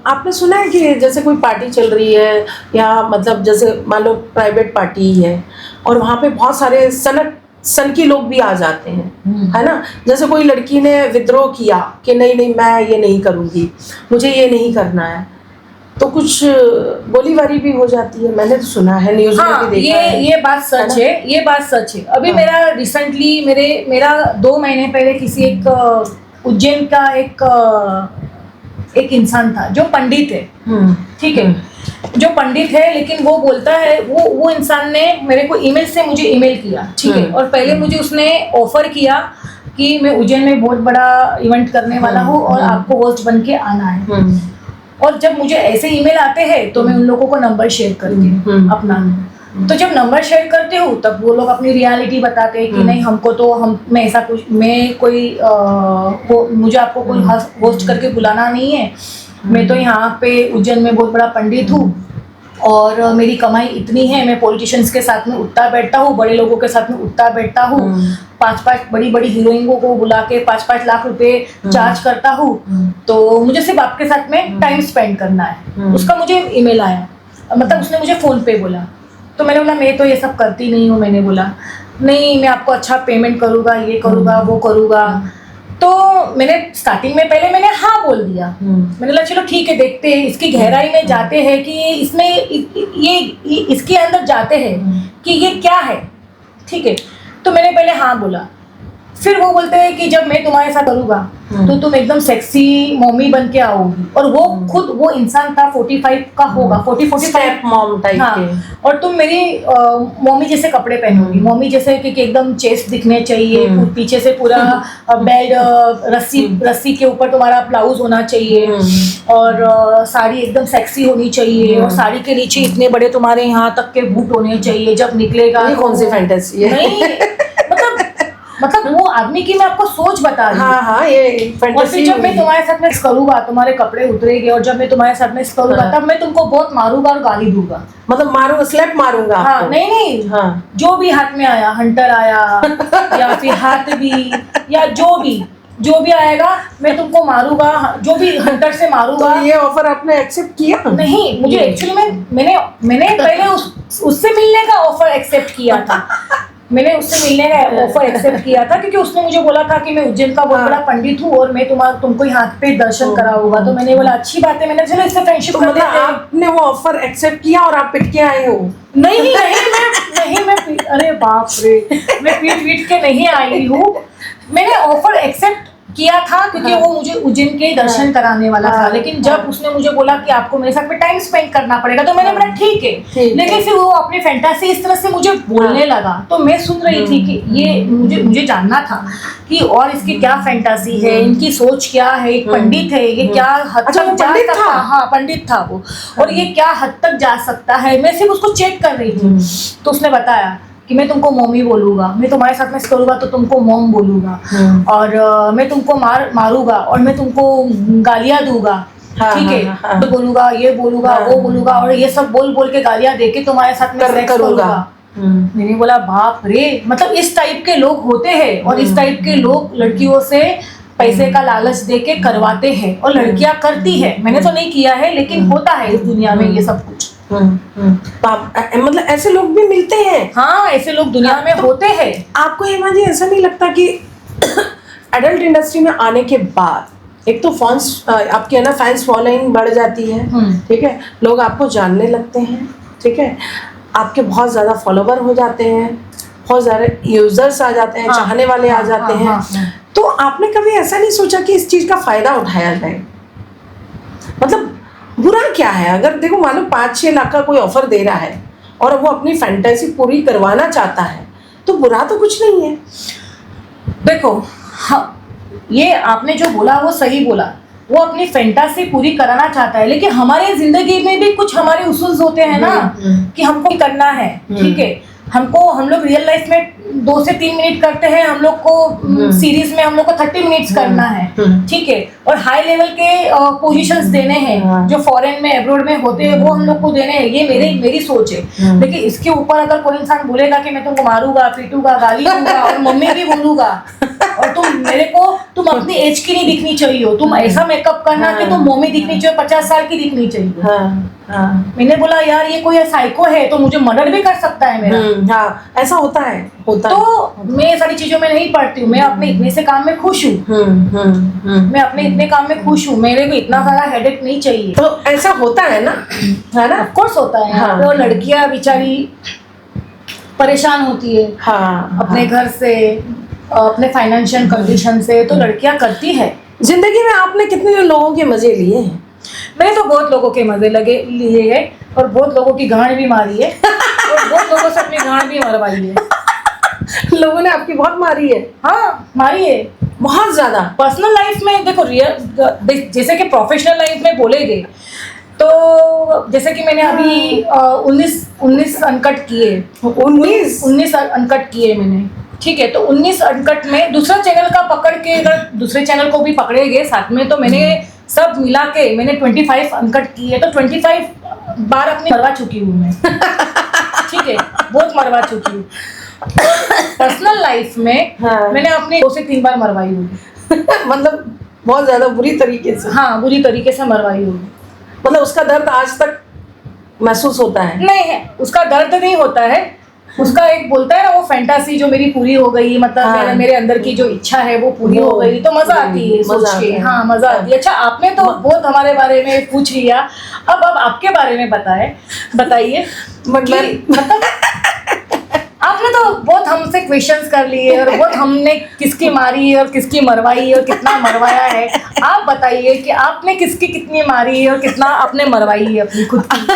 Speaker 1: आपने सुना है कि जैसे कोई पार्टी चल रही है, या मतलब जैसे मान लो प्राइवेट पार्टी है और वहाँ पे बहुत सारे सनकी लोग भी आ जाते हैं, है ना। जैसे कोई लड़की ने विद्रोह किया कि नहीं मैं ये नहीं करूँगी, मुझे ये नहीं करना है, तो कुछ गोलीबारी भी हो जाती है, मैंने तो सुना है, न्यूज में
Speaker 2: हाँ,
Speaker 1: भी देखा है।
Speaker 2: ये बात सच है, ये बात सच है। अभी
Speaker 1: हाँ।
Speaker 2: मेरा रिसेंटली मेरा 2 महीने पहले किसी एक उज्जैन का एक इंसान था जो पंडित है, ठीक है, जो पंडित है, लेकिन वो बोलता है, वो इंसान ने मेरे को ईमेल से मुझे ईमेल किया, ठीक है, और पहले मुझे उसने ऑफर किया कि मैं उज्जैन में बहुत बड़ा इवेंट करने वाला हूँ और आपको होस्ट बन के आना है। और जब मुझे ऐसे ईमेल आते हैं तो मैं उन लोगों को नंबर शेयर करती हूँ अपना। तो जब नंबर शेयर करते हूँ तब वो लोग अपनी रियलिटी बताते हैं कि नहीं, हमको तो मैं ऐसा कुछ, मैं कोई मुझे आपको कोई होस्ट करके बुलाना नहीं है, मैं तो यहाँ पे उज्जैन में बहुत बड़ा पंडित हूँ और मेरी कमाई इतनी है, मैं पॉलिटिशियंस के साथ में उठता बैठता हूँ, बड़े लोगों के साथ में उठता बैठता हूँ, 5-5 बड़ी हीरोइनों को बुला के 5-5 लाख रुपए चार्ज करता हूँ, तो मुझे सिर्फ आपके साथ में टाइम स्पेंड करना है। उसका मुझे ईमेल आया, मतलब उसने मुझे फ़ोन पे बोला, तो मैंने बोला मैं तो ये सब करती नहीं हूँ। मैंने बोला नहीं, मैं आपको अच्छा पेमेंट करूँगा, ये करूँगा, वो करूँगा। तो मैंने स्टार्टिंग में पहले मैंने हाँ बोल दिया, मैंने बोला चलो ठीक है, देखते हैं, इसकी गहराई में जाते हैं कि इसमें ये इसके अंदर जाते हैं कि ये क्या है, ठीक है। तो मैंने पहले हाँ बोला, फिर वो बोलते हैं कि जब मैं तुम्हारे साथ करूँगा तो तुम एकदम सेक्सी मॉमी बन के आओगी, और वो खुद वो इंसान था 45 का होगा, 40-45
Speaker 1: मॉम टाइप के,
Speaker 2: और तुम मेरी मॉमी जैसे कपड़े पहनोगी, मॉमी जैसे कि एकदम चेस्ट दिखने चाहिए, पीछे से पूरा बेल्ट, रस्सी के ऊपर तुम्हारा ब्लाउज होना चाहिए, और साड़ी एकदम सेक्सी होनी चाहिए, और साड़ी के नीचे इतने बड़े तुम्हारे यहाँ तक के बूट होने चाहिए, जब निकलेगा।
Speaker 1: कौन सी फैंटेसी है?
Speaker 2: नहीं, मतलब वो आदमी की मैं आपको सोच बता रही हूँ।
Speaker 1: हाँ, ये फैंटेसी।
Speaker 2: और फिर जब मैं तुम्हारे साथ में करूँगा, तुम्हारे कपड़े उतरेंगे, और जब मैं तुम्हारे साथ में करूँगा तब मैं तुमको बहुत मारूंगा और गाली दूंगा,
Speaker 1: मतलब मारूंगा, स्लैप मारूंगा।
Speaker 2: हाँ, नहीं,
Speaker 1: हाँ,
Speaker 2: जो भी हाथ में आया, हंटर आया या फिर हाथ भी, या जो भी आएगा मैं तुमको मारूंगा, जो भी हंटर से मारूंगा।
Speaker 1: तो ये ऑफर आपने एक्सेप्ट किया?
Speaker 2: नहीं, मुझे एक्चुअली मैंने पहले उससे मिलने का ऑफर एक्सेप्ट किया था। मैंने उससे मिलने का ऑफर एक्सेप्ट किया था क्योंकि उसने मुझे बोला था कि मैं उज्जैन का बहुत बड़ा पंडित हूँ और मैं तुमको यहाँ पे दर्शन कराऊंगा। तो मैंने बोला अच्छी बात है, मैंने चलो इससे फ्रेंडशिप कर लेते हैं।
Speaker 1: आपने वो ऑफर एक्सेप्ट किया और आप पिट के आए हो?
Speaker 2: नहीं, अरे बाप रे, मैं पीट के नहीं आई हूँ। मैंने ऑफर एक्सेप्ट किया था क्योंकि वो मुझे उज्जैन के दर्शन कराने वाला था, लेकिन जब उसने मुझे बोला कि आपको मेरे साथ में टाइम स्पेंड करना पड़ेगा, तो मैंने बोला ठीक है। लेकिन फिर वो अपनी फैंटेसी इस तरह से मुझे बोलने लगा, तो मैं सुन रही थी कि ये मुझे जानना था कि और इसकी क्या फैंटेसी है, इनकी सोच क्या है। एक पंडित है, ये क्या हद तक जा सकता है? हाँ, पंडित था वो, और ये क्या हद तक जा सकता है, मैं सिर्फ उसको चेक कर रही थी। तो उसने बताया कि मैं तुमको मॉमी बोलूंगा, मैं तुम्हारे साथ में करूंगा तो तुमको मॉम बोलूंगा, और मैं तुमको मारूंगा और मैं तुमको गालियां दूंगा, ठीक है, तो बोलूंगा, ये बोलूंगा, वो बोलूंगा, और ये सब बोल के गालियां देके तुम्हारे साथ में सेक्स करूंगा। मैंने बोला बाप रे, मतलब इस टाइप के लोग होते हैं, और इस टाइप के लोग लड़कियों से पैसे का लालच देके करवाते हैं, और लड़कियां करती है। मैंने तो नहीं किया है, लेकिन होता है इस दुनिया में ये सब कुछ।
Speaker 1: मतलब ऐसे लोग भी मिलते हैं?
Speaker 2: हाँ, ऐसे लोग दुनिया में होते हैं।
Speaker 1: आपको हेमा जी ऐसा नहीं लगता कि एडल्ट इंडस्ट्री में आने के बाद एक तो आपकी है ना फैंस फॉलोइंग बढ़ जाती है, ठीक है, लोग आपको जानने लगते हैं, ठीक है, आपके बहुत ज़्यादा फॉलोवर हो जाते हैं, बहुत ज़्यादा यूजर्स आ जाते हैं, चाहने वाले आ जाते हैं। तो आपने कभी ऐसा नहीं सोचा कि इस चीज़ का फ़ायदा उठाया जाए? मतलब बुरा क्या है? अगर देखो मान लो 5-6 लाख का कोई ऑफर दे रहा है और वो अपनी फैंटेसी पूरी करवाना चाहता है, तो बुरा तो कुछ नहीं है।
Speaker 2: देखो, हाँ, ये आपने जो बोला वो सही बोला, वो अपनी फैंटेसी पूरी कराना चाहता है, लेकिन हमारे जिंदगी में भी कुछ हमारे उसूल होते हैं ना कि हमको करना है, ठीक है। हम लोग रियल लाइफ में 2 से 3 मिनट करते हैं, हम लोग को सीरीज में हम लोग को 30 मिनट्स करना है, ठीक है, और हाई लेवल के पोजीशंस देने हैं जो फॉरेन में, अब्रॉड में होते हैं, वो हम लोग को देने हैं। ये मेरी सोच है। लेकिन इसके ऊपर अगर कोई इंसान बोलेगा कि मैं तुमको मारूंगा, पीटूंगा, गाली दूंगा और मम्मी भी बोलूंगा, और तुम अपनी एज की नहीं दिखनी चाहिए, तुम ऐसा मेकअप करना कि तुम मम्मी दिखनी चाहिए, 50 साल की दिखनी चाहिए। मैंने बोला यार ये कोई साइको है तो मुझे मर्डर भी कर सकता है मेरा।
Speaker 1: हाँ, ऐसा होता है। होता
Speaker 2: तो मैं ये सारी चीजों में नहीं पड़ती हूँ, मैं अपने इतने से काम में खुश हूँ। मैं अपने इतने काम में खुश हूँ, मेरे को इतना सारा हेडेक नहीं चाहिए।
Speaker 1: तो ऐसा होता है ना, है ना?
Speaker 2: ऑफ कोर्स होता है।
Speaker 1: हाँ।
Speaker 2: तो लड़कियां बेचारी परेशान होती है
Speaker 1: हाँ,
Speaker 2: अपने घर से, अपने फाइनेंशियल कंडीशन से, तो लड़कियां करती है।
Speaker 1: जिंदगी में आपने कितने लोगों के मजे लिए हैं?
Speaker 2: मैंने तो बहुत लोगों के मजे लिए है, और बहुत लोगों की गांड भी मारी है, और बहुत लोगों से अपनी गांड भी मरवाई है।
Speaker 1: लोगों ने आपकी बहुत मारी है?
Speaker 2: हाँ, मारी है
Speaker 1: बहुत ज्यादा।
Speaker 2: पर्सनल लाइफ में देखो, जैसे कि प्रोफेशनल लाइफ में बोलेंगे तो जैसे कि मैंने अभी 19 अनकट किए, 19 अनकट किए मैंने, ठीक है। तो 19 अनकट में दूसरा चैनल का पकड़ के, अगर दूसरे चैनल को भी पकड़ेंगे साथ में, तो मैंने सब मिला के मैंने 25 अनकट किए, तो 25 बार अपनी मरवा चुकी हूँ मैं। ठीक है, बहुत मरवा चुकी हूँ। पर्सनल लाइफ में
Speaker 1: हाँ।
Speaker 2: मैंने अपनी 2 से 3 बार मरवाई होगी।
Speaker 1: मतलब बहुत ज्यादा बुरी तरीके से?
Speaker 2: हाँ, बुरी तरीके से मरवाई होगी।
Speaker 1: मतलब उसका दर्द आज तक महसूस होता है?
Speaker 2: नहीं है, उसका दर्द नहीं होता है, उसका एक बोलता है ना, वो फैंटासी जो मेरी पूरी हो गई, मतलब
Speaker 1: हाँ।
Speaker 2: मेरे अंदर की जो इच्छा है वो पूरी हो गई, तो मजा आती है सोच के। हाँ, मजा आती है। अच्छा, आपने तो बहुत हमारे बारे में पूछ लिया, अब आपके बारे में बताइए। मतलब आपने तो बहुत हमसे क्वेश्चंस कर लिए, और बहुत हमने किसकी मारी है और किसकी मरवाई है और कितना मरवाया है। आप बताइए कि आपने किसकी कितनी मारी है और कितना आपने मरवाई है अपनी खुद की।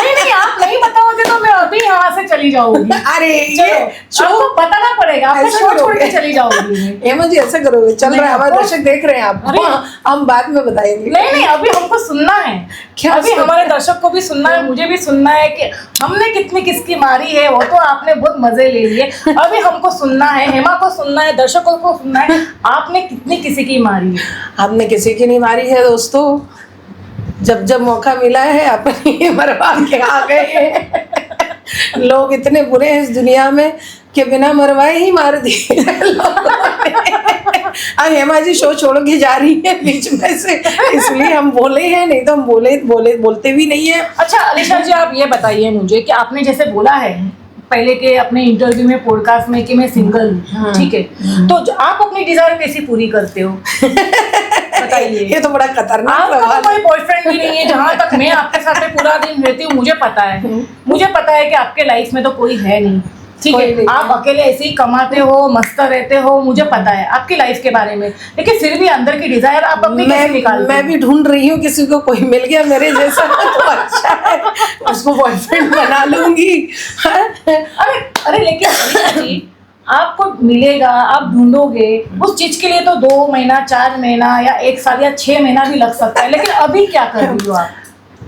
Speaker 2: नहीं, आप नहीं बताओगे तो मैं अभी यहाँ से चली जाऊंगी।
Speaker 1: अरे
Speaker 2: चलो, आपको बताना पड़ेगा, आपको शो छोड़ के चली जाऊंगी।
Speaker 1: हेमा जी ऐसा करोगे? चल रहा है, हमारे दर्शक देख रहे हैं आपको, हम बाद में बताएंगे।
Speaker 2: नहीं, अभी हमको सुनना है, अभी हमारे दर्शक को भी सुनना है, मुझे भी सुनना है कि हमने कितनी किसकी मारी है। वो तो आपने बहुत मजे ले लिए, अभी हमको सुनना है, हेमा को सुनना है, दर्शकों को सुनना है, आपने कितनी किसी की मारी है।
Speaker 1: हमने किसी की नहीं मारी है दोस्तों, जब जब मौका मिला है अपनी मरवा के आ गए हैं। लोग इतने बुरे हैं इस दुनिया में कि बिना मरवाए ही मार दिए। अब हेमा जी शो छोड़ के जा रही है बीच में से, इसलिए हम बोले हैं, नहीं तो हम बोलते भी नहीं है।
Speaker 2: अच्छा अलीशा जी, आप ये बताइए मुझे कि आपने जैसे बोला है पहले के अपने इंटरव्यू में, पॉडकास्ट में, कि मैं सिंगल हूँ, ठीक है, तो आप अपनी डिजायर कैसी पूरी करते हो? बताइए।
Speaker 1: ये तो बड़ा खतरनाक
Speaker 2: सवाल
Speaker 1: है।
Speaker 2: तो कोई बॉयफ्रेंड भी नहीं है। जहाँ तक मैं आपके साथ में पूरा दिन रहती हूँ, मुझे पता है कि आपके लाइफ में तो कोई है नहीं, ठीक है। आप अकेले ऐसे ही कमाते हो, मस्त रहते हो, मुझे पता है आपकी लाइफ के बारे में, लेकिन फिर भी अंदर की डिजायर आप अपनी कैसे निकालते हो?
Speaker 1: मैं भी ढूंढ रही हूँ, किसी को कोई मिल गया मेरे जैसा तो अच्छा है, उसको बॉयफ्रेंड बना लूंगी।
Speaker 2: अरे लेकिन अलीशा जी, आपको मिलेगा, आप ढूंढोगे, उस चीज के लिए तो 2 महीना, 4 महीना या 1 साल या 6 महीना भी लग सकता है, लेकिन अभी क्या कर रही हो आप?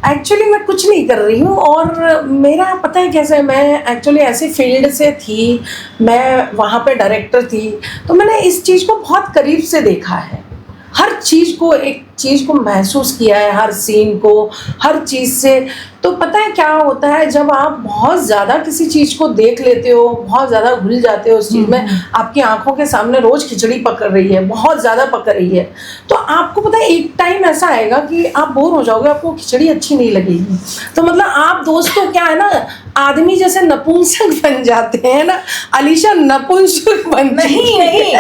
Speaker 1: एक्चुअली मैं कुछ नहीं कर रही हूँ, और मेरा पता है कैसे, मैं एक्चुअली ऐसी फील्ड से थी, मैं वहाँ पे डायरेक्टर थी, तो मैंने इस चीज़ को बहुत करीब से देखा है, हर चीज़ को, एक चीज़ को महसूस किया है, हर सीन को, हर चीज़ से। तो पता है क्या होता है, जब आप बहुत ज़्यादा किसी चीज़ को देख लेते हो, बहुत ज़्यादा घुल जाते हो उस चीज़ में, आपकी आंखों के सामने रोज़ खिचड़ी पक रही है, बहुत ज़्यादा पक रही है, तो आपको पता है एक टाइम ऐसा आएगा कि आप बोर हो जाओगे, आपको खिचड़ी अच्छी नहीं लगेगी। तो मतलब आप दोस्तों क्या है ना, आदमी जैसे नपुंसक बन जाते हैं ना, अलीशा नपुंसक बन
Speaker 2: नहीं,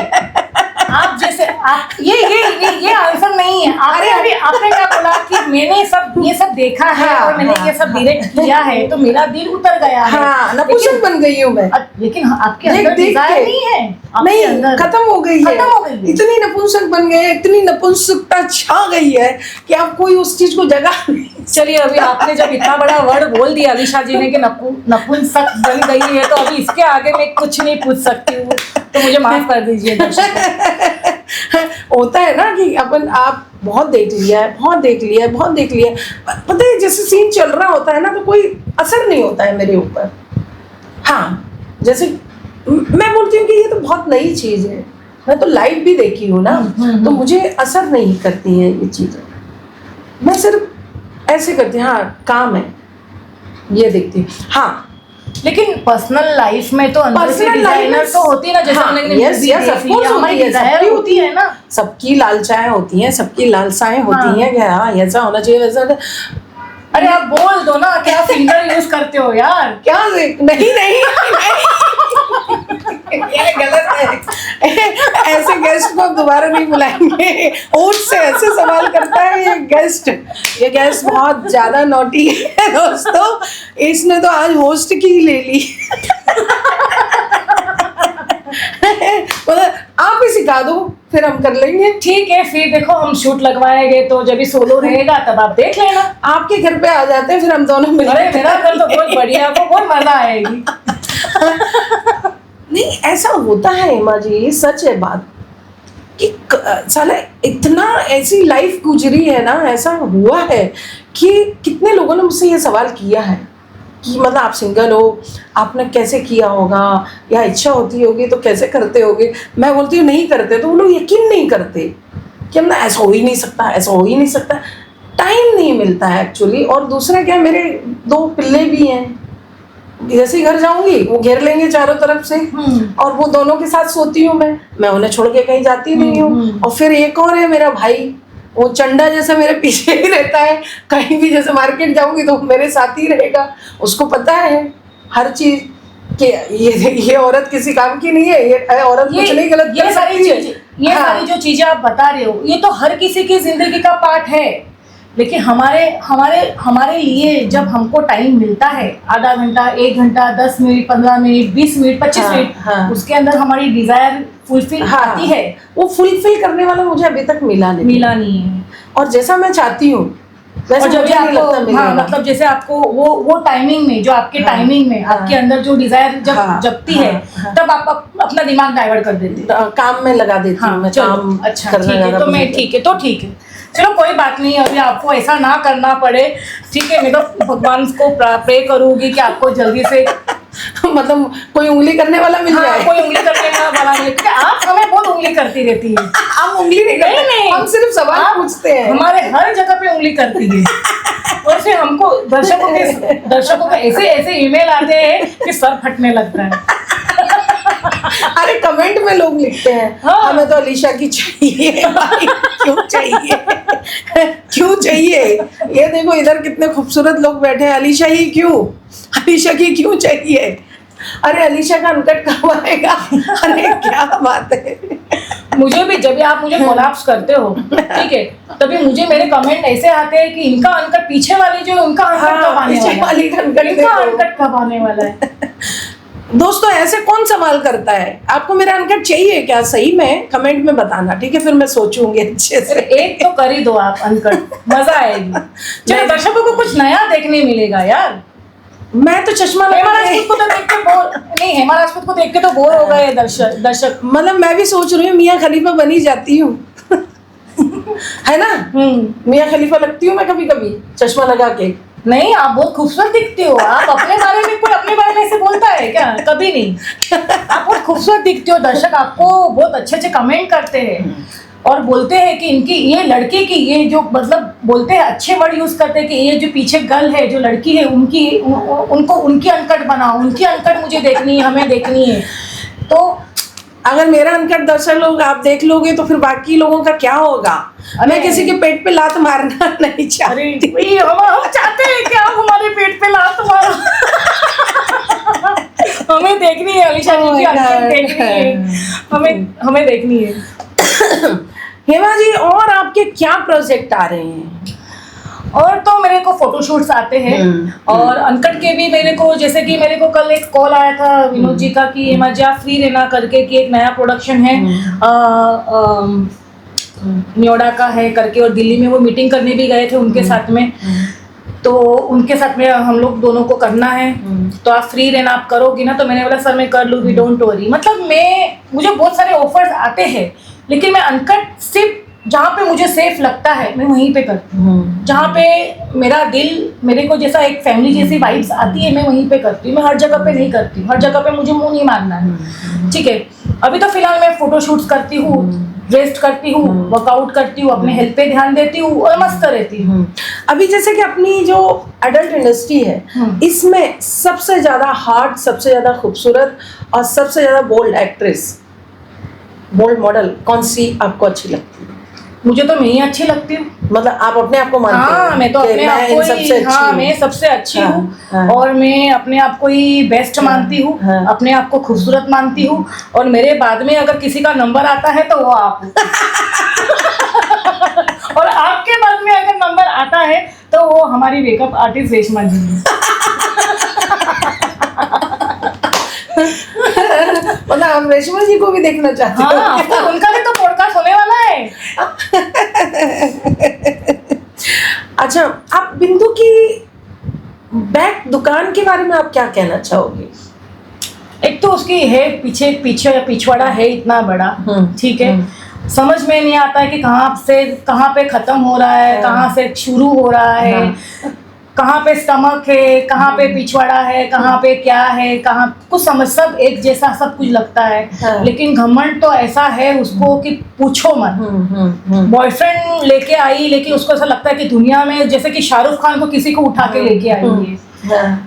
Speaker 2: आप जैसे आप ये आंसर नहीं है। अभी आपने क्या बोला कि मैंने ये सब देखा है,
Speaker 1: हाँ,
Speaker 2: और मैंने ये सब डायरेक्ट किया है, तो मेरा दिल उतर गया है।
Speaker 1: हाँ, नपुंसक बन गई हूँ मैं।
Speaker 2: लेकिन आपके अंदर डिजायर नहीं है,
Speaker 1: नहीं, खत्म हो गई है।
Speaker 2: इतनी
Speaker 1: नपुंसक बन गए, इतनी नपुंसकता छा गई है कि आप कोई उस चीज को जगह नहीं।
Speaker 2: चलिए, अभी आपने जब इतना बड़ा वर्ड बोल दिया अलीशा जी ने कि नपुंसक बन गई है, तो अभी इसके आगे मैं कुछ नहीं पूछ सकती हूँ, तो मुझे माफ कर दीजिए।
Speaker 1: होता है ना कि आप बहुत देख लिया है, पता है जैसे सीन चल रहा होता है ना, तो कोई असर नहीं होता है मेरे ऊपर। हाँ, जैसे मैं बोलती हूँ कि ये तो बहुत नई चीज़ है, मैं तो लाइव भी देखी हूँ ना, तो मुझे असर नहीं करती है ये चीज़ें, मैं सिर्फ ऐसे करती हूँ, हाँ काम है ये देखती हूँ। हाँ,
Speaker 2: लेकिन पर्सनल लाइफ में तो अंदर से डिजाइनर तो होती है ना, जैसे हमारी डिजायर होती है ना,
Speaker 1: सबकी लालचाएं होती हैं, सबकी लालसाएं होती हैं कि हाँ ऐसा होना चाहिए, वैसा।
Speaker 2: अरे आप बोल दो ना, क्या फिंगर यूज करते हो यार?
Speaker 1: क्या नहीं ये गलत है। ऐसे गेस्ट को अब दोबारा नहीं बुलाएंगे। ओट से ऐसे सवाल करता है ये गेस्ट। ये गेस्ट बहुत ज्यादा नॉटी है दोस्तों, इसने तो आज होस्ट की ही ले ली। मतलब आप ही सिखा दो, फिर हम कर लेंगे।
Speaker 2: ठीक है, फिर देखो हम शूट लगवाएंगे तो जब भी सोलो रहेगा तब आप देख लेना।
Speaker 1: आपके घर पे आ जाते हैं, फिर हम दोनों मिल।
Speaker 2: अरे मेरा घर तो बहुत बढ़िया, आपको बहुत मजा आएगी।
Speaker 1: नहीं, ऐसा होता है हेमा जी, सच है बात कि साला इतना ऐसी लाइफ गुजरी है ना, ऐसा हुआ है कि कितने लोगों ने मुझसे ये सवाल किया है कि मतलब आप सिंगल हो, आपने कैसे किया होगा, या इच्छा होती होगी तो कैसे करते होगे। मैं बोलती हूँ नहीं करते, तो वो लोग यकीन नहीं करते कि हम ना ऐसा हो ही नहीं सकता, ऐसा हो ही नहीं सकता। टाइम नहीं मिलता है एक्चुअली। और दूसरा क्या, मेरे 2 पिल्ले भी हैं, जैसे ही घर जाऊंगी वो घेर लेंगे चारों तरफ से, और वो दोनों के साथ सोती हूँ मैं उन्हें छोड़ के कहीं जाती नहीं हूँ। और फिर एक और है मेरा भाई, वो चंडा जैसा मेरे पीछे ही रहता है, कहीं भी जैसे मार्केट जाऊंगी तो मेरे साथ ही रहेगा। उसको पता है हर चीज कि ये औरत किसी काम की नहीं है, ये औरत कुछ नहीं गलत कर सकती है।
Speaker 2: सारी जो चीजें आप बता रहे हो, ये तो हर किसी की जिंदगी का पार्ट है। लेकिन हमारे हमारे हमारे लिए जब हमको टाइम मिलता है, आधा घंटा, 1 घंटा, 10 मिनट, 15 मिनट, 20 मिनट, 25 मिनट, उसके अंदर हमारी डिजायर फुलफिल आती है।
Speaker 1: वो फुलफिल करने वाला मुझे अभी तक मिला नहीं है। और जैसा मैं चाहती हूँ वैसे
Speaker 2: जब
Speaker 1: मुझे नहीं लगता मिलेगा।
Speaker 2: मतलब जैसे आपको वो टाइमिंग में, जो आपके टाइमिंग में आपके अंदर जो डिजायर जब जगती है, तब आप अपना दिमाग डाइवर्ट कर देते हैं,
Speaker 1: काम में लगा देती हूँ मैं। काम
Speaker 2: अच्छा ठीक है, तो मैं ठीक है, चलो कोई बात नहीं, अभी आपको ऐसा ना करना पड़े। ठीक है, मैं तो भगवान को प्रे करूंगी कि आपको जल्दी से
Speaker 1: मतलब कोई उंगली करने वाला मिल जाए।
Speaker 2: कोई उंगली करने वाला मिले, क्योंकि आप हमें बहुत उंगली करती रहती है।
Speaker 1: हम उंगली नहीं करते, नहीं, हम सिर्फ सवाल पूछते हैं।
Speaker 2: हमारे हर जगह पे उंगली करती है। और फिर हमको दर्शकों के ऐसे ईमेल आते हैं कि सर फटने लगता है।
Speaker 1: अरे कमेंट में लोग लिखते हैं, हमें तो अलीशा की चाहिए भाई। क्यों चाहिए? ये देखो इधर कितने खूबसूरत लोग बैठे हैं, अलीशा ही क्यों, अलीशा की क्यों चाहिए? अरे अलीशा का अनकट कब आएगा? अरे क्या बात है।
Speaker 2: मुझे भी जब आप मुझे कोलैप्स करते हो, ठीक है, तभी मुझे मेरे कमेंट ऐसे आते हैं कि इनका अनकट, पीछे वाली जो उनका अनकट कब आने वाला है।
Speaker 1: दोस्तों ऐसे कौन सवाल करता है? आपको मेरा अनकट चाहिए क्या? सही में कमेंट में बताना, ठीक है? फिर मैं सोचूंगी अच्छे से।
Speaker 2: एक तो कर ही दो आप अनकट, मजा आएगी। चलो दर्शकों को कुछ नया देखने मिलेगा यार।
Speaker 1: मैं तो चश्मा
Speaker 2: हेमा राजपूत को तो देख के बोर नहीं, हेमा राजपूत को देख के तो बोर हो गए दर्शक।
Speaker 1: मतलब मैं भी सोच रही हूँ मियाँ खलीफा बनी जाती हूँ। है ना? मियाँ खलीफा लगती हूँ मैं कभी कभी चश्मा लगा के।
Speaker 2: नहीं, आप बहुत खूबसूरत दिखते हो। आप अपने बारे में, कोई अपने बारे में ऐसे बोलता है क्या? कभी नहीं। आप बहुत खूबसूरत दिखते हो, दर्शक आपको बहुत अच्छे कमेंट करते हैं और बोलते हैं कि इनकी, ये लड़के की, ये जो मतलब बोलते हैं, अच्छे वर्ड यूज करते हैं कि ये जो पीछे गर्ल है, जो लड़की है, उनको उनकी अनकट बनाओ, उनकी अनकट मुझे देखनी है, हमें देखनी है। तो
Speaker 1: अगर मेरा अनकट दर्शक लोग आप देख लोगे तो फिर बाकी लोगों का क्या होगा? मैं किसी के पेट पे लात मारना नहीं चाहती।
Speaker 2: हम चाहते हैं कि आप हमारे पेट पे लात मारो। हमें देखनी है अलीशा जी की अनकट देखनी है, हमें देखनी है।
Speaker 1: हेमा जी, और आपके क्या प्रोजेक्ट आ रहे हैं?
Speaker 2: और तो मेरे को फोटोशूट्स आते हैं, और अनकट के भी मेरे को, जैसे कि मेरे को कल एक कॉल आया था विनोद जी का कि हेमा जी आप फ्री रहना करके, कि एक नया प्रोडक्शन है नोएडा का है करके, और दिल्ली में वो मीटिंग करने भी गए थे उनके साथ में। तो उनके साथ में हम लोग दोनों को करना है, तो आप फ्री रहना, आप करोगी ना? तो मैंने बोला सर मैं कर लूँगी, डोंट वरी। मतलब मुझे बहुत सारे ऑफर्स आते हैं, लेकिन मैं अनकट सिर्फ जहाँ पे मुझे सेफ लगता है मैं वहीं पे करती हूँ। जहाँ पे मेरा दिल, मेरे को जैसा एक फैमिली जैसी वाइब्स आती है, मैं वहीं पे करती हूँ। मैं हर जगह पे नहीं करती हूँ, हर जगह पे मुझे मुंह नहीं मारना है, ठीक है? अभी तो फिलहाल मैं फोटोशूट्स करती हूँ, रेस्ट करती हूँ, वर्कआउट करती हूँ, अपने हेल्थ पे ध्यान देती हूँ और मस्त रहती हूँ।
Speaker 1: अभी जैसे कि अपनी जो एडल्ट इंडस्ट्री है, इसमें सबसे ज्यादा हार्ड, सबसे ज्यादा खूबसूरत और सबसे ज्यादा बोल्ड एक्ट्रेस, बोल्ड मॉडल कौन सी आपको अच्छी लगती है?
Speaker 2: मुझे तो मैं ही अच्छी लगती हूँ।
Speaker 1: मतलब आप अपने आप को मानते हो?
Speaker 2: हाँ, मैं तो
Speaker 1: कि
Speaker 2: अपने
Speaker 1: मैं
Speaker 2: आप
Speaker 1: इन
Speaker 2: को
Speaker 1: सबसे
Speaker 2: ही,
Speaker 1: अच्छी
Speaker 2: हाँ,
Speaker 1: हूँ।
Speaker 2: मैं सबसे अच्छी
Speaker 1: हाँ,
Speaker 2: हूँ
Speaker 1: हाँ।
Speaker 2: और मैं अपने आप को ही बेस्ट मानती हूँ,
Speaker 1: हाँ।
Speaker 2: अपने आप को खूबसूरत मानती हूँ। और मेरे बाद में अगर किसी का नंबर आता है तो वो आप हो। और आपके बाद में अगर नंबर आता है तो वो हमारी मेकअप आर्टिस्ट रेशमा जी है।
Speaker 1: मतलब हम रेशमा जी को भी देखना चाहते हो?
Speaker 2: हाँ, तो उनका भी तो पॉडकास्ट होने वाला है।
Speaker 1: अच्छा, आप बिंदु की बैक दुकान के बारे में आप क्या कहना चाहोगे?
Speaker 2: एक तो उसकी है पीछे पिछवाड़ा है इतना बड़ा, ठीक है। समझ में नहीं आता है कि कहाँ से कहाँ पे खत्म हो रहा है, कहाँ से शुरू हो रहा है, कहाँ पे स्टमक है, कहाँ पे पिछवाड़ा है, कहाँ पे क्या है, कहाँ कुछ समझ, सब एक जैसा सब कुछ लगता है। लेकिन घमंड तो ऐसा है उसको कि पूछो मत। बॉयफ्रेंड लेके आई लेकिन उसको ऐसा लगता है कि दुनिया में जैसे कि शाहरुख खान को किसी को उठा के लेके आई है,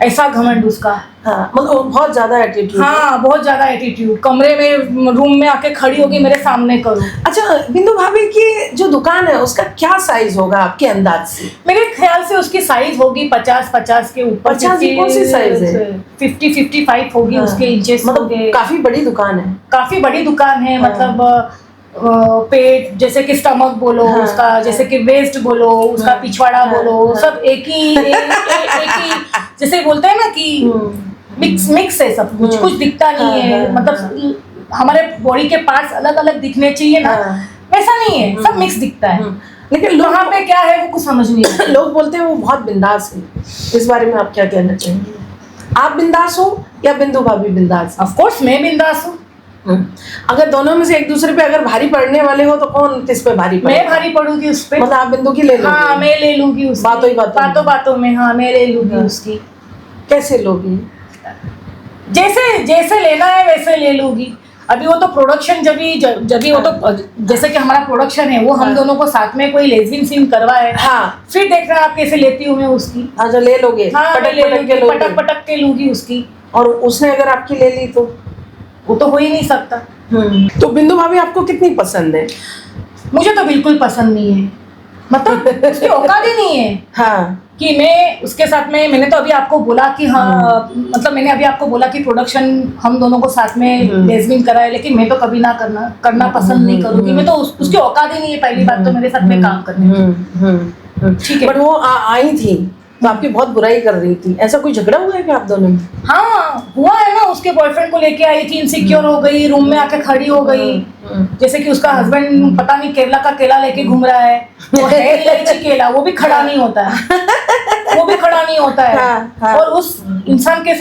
Speaker 2: ऐसा घमंड उसका।
Speaker 1: हाँ, मतलब बहुत ज्यादा एटीट्यूड।
Speaker 2: हाँ, बहुत ज्यादा एटीट्यूड। कमरे में रूम में आके खड़ी होगी मेरे सामने करो।
Speaker 1: अच्छा, बिंदु भाभी की जो दुकान है उसका क्या साइज होगा आपके अंदाज से?
Speaker 2: मेरे ख्याल से उसकी साइज होगी 50 के ऊपर।
Speaker 1: 50 की कौन सी साइज है?
Speaker 2: 55 होगी उसके इंचेस।
Speaker 1: मतलब काफी बड़ी दुकान है।
Speaker 2: काफी बड़ी दुकान है। मतलब पेट जैसे कि स्टमक बोलो, उसका जैसे कि वेस्ट बोलो, उसका पिछवाड़ा बोलो, सब एक ही जैसे बोलते हैं ना कि मिक्स है सब कुछ। कुछ दिखता नहीं है, मतलब हमारे बॉडी के पार्ट्स अलग अलग दिखने चाहिए ना, वैसा नहीं है, सब मिक्स दिखता है। लेकिन वहाँ पे क्या है वो कुछ समझ नहीं आता।
Speaker 1: लोग बोलते हैं वो बहुत बिंदास है, इस बारे में आप क्या कहना चाहेंगे? आप बिंदास हो या बिंदु भाभी बिंदास?
Speaker 2: ऑफ कोर्स मैं बिंदास हूँ।
Speaker 1: अगर दोनों में से एक दूसरे पे अगर भारी पड़ने वाले हो तो कौन किस पे भारी पड़ेगा?
Speaker 2: मैं भारी पड़ूंगी उस पे।
Speaker 1: मतलब आप बिंदु की ले लोगे?
Speaker 2: हाँ, मैं ले लूंगी उसकी।
Speaker 1: बातों ही
Speaker 2: बातों में। हाँ, मैं ले लूंगी उसकी।
Speaker 1: कैसे लोगी?
Speaker 2: जैसे लेना है वैसे ले लूंगी। अभी वो तो प्रोडक्शन जब वो तो जैसे कि हमारा प्रोडक्शन है वो हम दोनों को साथ में कोई लेजिंग सीन करवाए, फिर देखना आप कैसे लेती हूँ मैं उसकी।
Speaker 1: हाँ, जो ले लोगे?
Speaker 2: हाँ, पटक के लूंगी उसकी। और
Speaker 1: उसने अगर आपकी ले ली तो
Speaker 2: वो तो हो ही नहीं सकता।
Speaker 1: तो बिंदु भाभी आपको कितनी पसंद है?
Speaker 2: मुझे तो बिल्कुल पसंद नहीं है, मतलब उसकी औकात ही नहीं है।
Speaker 1: हाँ,
Speaker 2: कि मैं उसके साथ में, मैंने तो अभी आपको बोला कि हाँ, मतलब मैंने अभी आपको बोला कि प्रोडक्शन हम दोनों को साथ में लेज़बिन करा है, लेकिन मैं तो कभी ना करना पसंद नहीं करूँगी। मैं तो उसकी औकात ही नहीं है पहली बात तो मेरे साथ में काम करने। ठीक है,
Speaker 1: बट वो आई थी तो आपकी बहुत बुराई कर रही थी, ऐसा कोई झगड़ा हुआ है क्या आप दोनों में?
Speaker 2: हाँ, हुआ है ना। उसके बॉयफ्रेंड को लेके आई थी, इनसिक्योर हो गई, रूम में आके खड़ी हो गई। जैसे कि उसका हस्बैंड पता नहीं केला का केला लेके घूम रहा है, वो है इलायची केला, वो भी खड़ा नहीं होता है, वो भी खड़ा नहीं होता है।
Speaker 1: हाँ।
Speaker 2: और उस इंसान के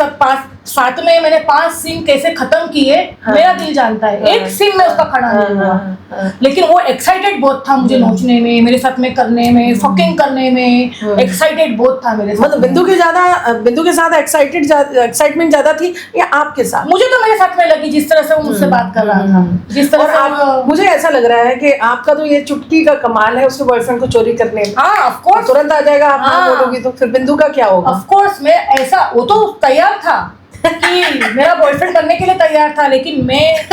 Speaker 2: साथ में मैंने 5 सीन कैसे खत्म किए मेरा दिल जानता है। एक सीन में उसका खड़ा नहीं हुआ, लेकिन वो एक्साइटेड बहुत था मुझे नोचने में, मेरे साथ में करने में, फकिंग करने में एक्साइटेड बहुत था मेरे साथ।
Speaker 1: मतलब बिंदु के साथ एक्साइटमेंट ज्यादा थी या आपके साथ?
Speaker 2: मुझे तो मेरे साथ में लगी जिस तरह से वो मुझसे बात कर रहा था, जिस तरह से
Speaker 1: मुझे ऐसा लग रहा है कि आपका तो ये चुटकी का कमाल है उसके बॉयफ्रेंड को चोरी करने में।
Speaker 2: हाँ, ऑफ कोर्स
Speaker 1: तुरंत आ जाएगा। आप ना बोलोगी तो फिर बिंदु का क्या होगा?
Speaker 2: ऑफ कोर्स मैं ऐसा, वो तो तैयार था कि मेरा बॉयफ्रेंड करने के लिए तैयार था, लेकिन मैं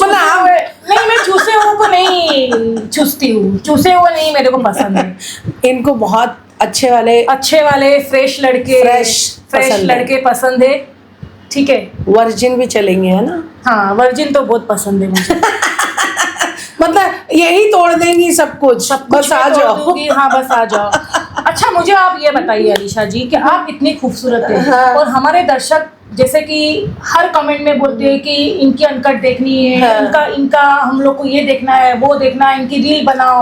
Speaker 2: नहीं, मैं चूसे हुए को नहीं चूसती हूँ, चूसे हुए नहीं मेरे को पसंद है।
Speaker 1: इनको बहुत अच्छे वाले
Speaker 2: फ्रेश लड़के पसंद है। ठीक है,
Speaker 1: वर्जिन भी चलेंगे, है ना?
Speaker 2: हाँ, वर्जिन तो बहुत पसंद है मुझे।
Speaker 1: मतलब यही तोड़ देंगी सब कुछ बस आ जाओ।
Speaker 2: हाँ, बस आ जाओ। अच्छा, मुझे आप ये बताइए अलीशा जी कि आप इतनी खूबसूरत हैं और हमारे दर्शक जैसे कि हर कमेंट में बोलते हैं कि इनकी अनकट देखनी है, इनका हम लोग को ये देखना है, वो देखना है, इनकी रील बनाओ।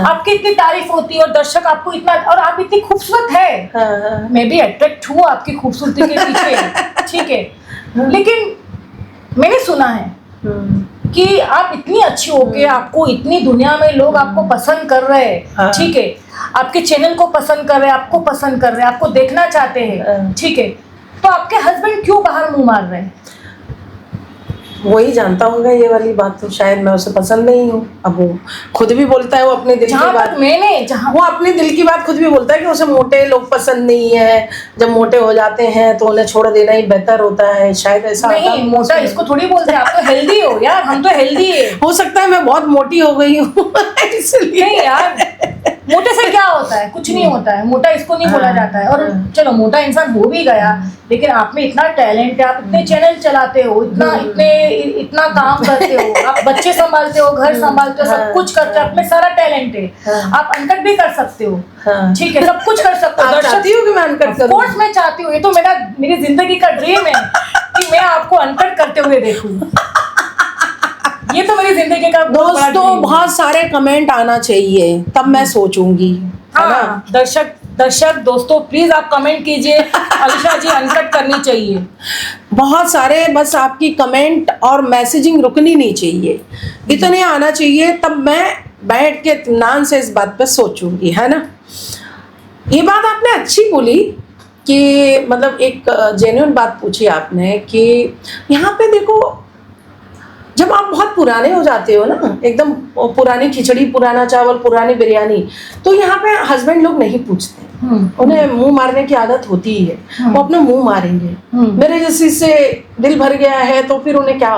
Speaker 2: आपकी इतनी तारीफ होती है और दर्शक आपको इतना, और आप इतनी खूबसूरत है। मैं भी अट्रैक्ट हूँ आपकी खूबसूरती के पीछे, ठीक है। लेकिन मैंने सुना है कि आप इतनी अच्छी हो के आपको इतनी दुनिया में लोग आपको पसंद कर रहे हैं, ठीक है, आपके चैनल को पसंद कर रहे हैं, आपको पसंद कर रहे हैं, आपको देखना चाहते हैं, ठीक है, तो आपके हस्बैंड क्यों बाहर मुंह मार रहे हैं?
Speaker 1: वही जानता होगा ये वाली बात, तो शायद मैं उसे पसंद नहीं हूँ। अब वो खुद भी बोलता है, वो अपने दिल की
Speaker 2: जहाँ
Speaker 1: बात,
Speaker 2: तक मैंने जहाँ
Speaker 1: वो अपने दिल की बात खुद भी बोलता है कि उसे मोटे लोग पसंद नहीं है, जब मोटे हो जाते हैं तो उन्हें छोड़ देना ही बेहतर होता है, शायद ऐसा
Speaker 2: नहीं,
Speaker 1: आता
Speaker 2: मोटा इसको थोड़ी बोलते हैं, आप तो हेल्दी हो यार, हम तो हेल्दी है।
Speaker 1: हो सकता है मैं बहुत मोटी हो गई हूँ इसलिए।
Speaker 2: नहीं यार, मोटे से क्या होता है, कुछ नहीं होता है, मोटा इसको नहीं बोला जाता है। और चलो मोटा इंसान हो भी गया, लेकिन आप में इतना टैलेंट है, आप इतने चैनल चलाते हो, इतना काम करते हो, आप बच्चे संभालते हो, घर संभालते हो, सब कुछ करते हो, आप में सारा टैलेंट है, आप अनकट भी कर सकते हो, ठीक है, सब कुछ कर सकते हो।
Speaker 1: आप चाहती हो कि मैं अनकट करूं?
Speaker 2: कोर्स मैं चाहती हूँ, ये तो मेरी जिंदगी का ड्रीम है कि मैं आपको अनकट करते हुए देखूं। ये तो मेरी जिंदगी का
Speaker 1: दोस्तों बहुत सारे कमेंट आना चाहिए, तब मैं सोचूंगी, है ना?
Speaker 2: दर्शक दोस्तों प्लीज आप कमेंट कीजिए, अलीशा जी अनकट करनी चाहिए।
Speaker 1: बहुत सारे, बस आपकी कमेंट और मैसेजिंग रुकनी नहीं चाहिए, इतने आना चाहिए, तब मैं बैठ के इत्मीनान से इस बात पे सोचूंगी, है ना? ये बात आपने अच्छी बोली कि मतलब एक जेन्युइन बात पूछी आपने कि यहाँ पे देखो, जब आप बहुत पुराने हो जाते हो ना, एकदम पुरानी खिचड़ी, पुराना चावल, पुरानी बिरयानी, तो यहाँ पे हस्बैंड लोग नहीं पूछते, उन्हें मुंह मारने की आदत होती ही है, वो अपना मुंह मारेंगे। मेरे जैसी से दिल भर गया है तो फिर उन्हें क्या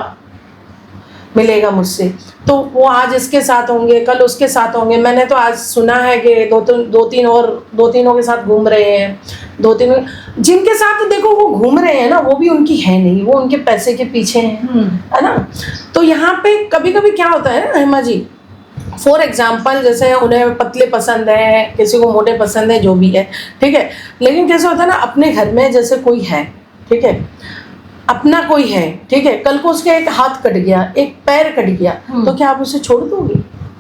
Speaker 1: मिलेगा मुझसे, तो वो आज इसके साथ होंगे, कल उसके साथ होंगे। मैंने तो आज सुना है कि दो तीनों के साथ घूम रहे हैं, जिनके साथ देखो वो घूम रहे हैं ना, वो भी उनकी है नहीं, वो उनके पैसे के पीछे हैं, है ना? तो यहाँ पे कभी कभी क्या होता है ना हेमा जी, फॉर एग्जाम्पल जैसे उन्हें पतले पसंद है, किसी को मोटे पसंद है, जो भी है, ठीक है, लेकिन कैसे होता है ना, अपने घर में जैसे कोई है, ठीक है, अपना कोई है, ठीक है, कल को उसका एक हाथ कट गया, एक पैर कट गया, तो क्या आप उसे छोड़ दोगे?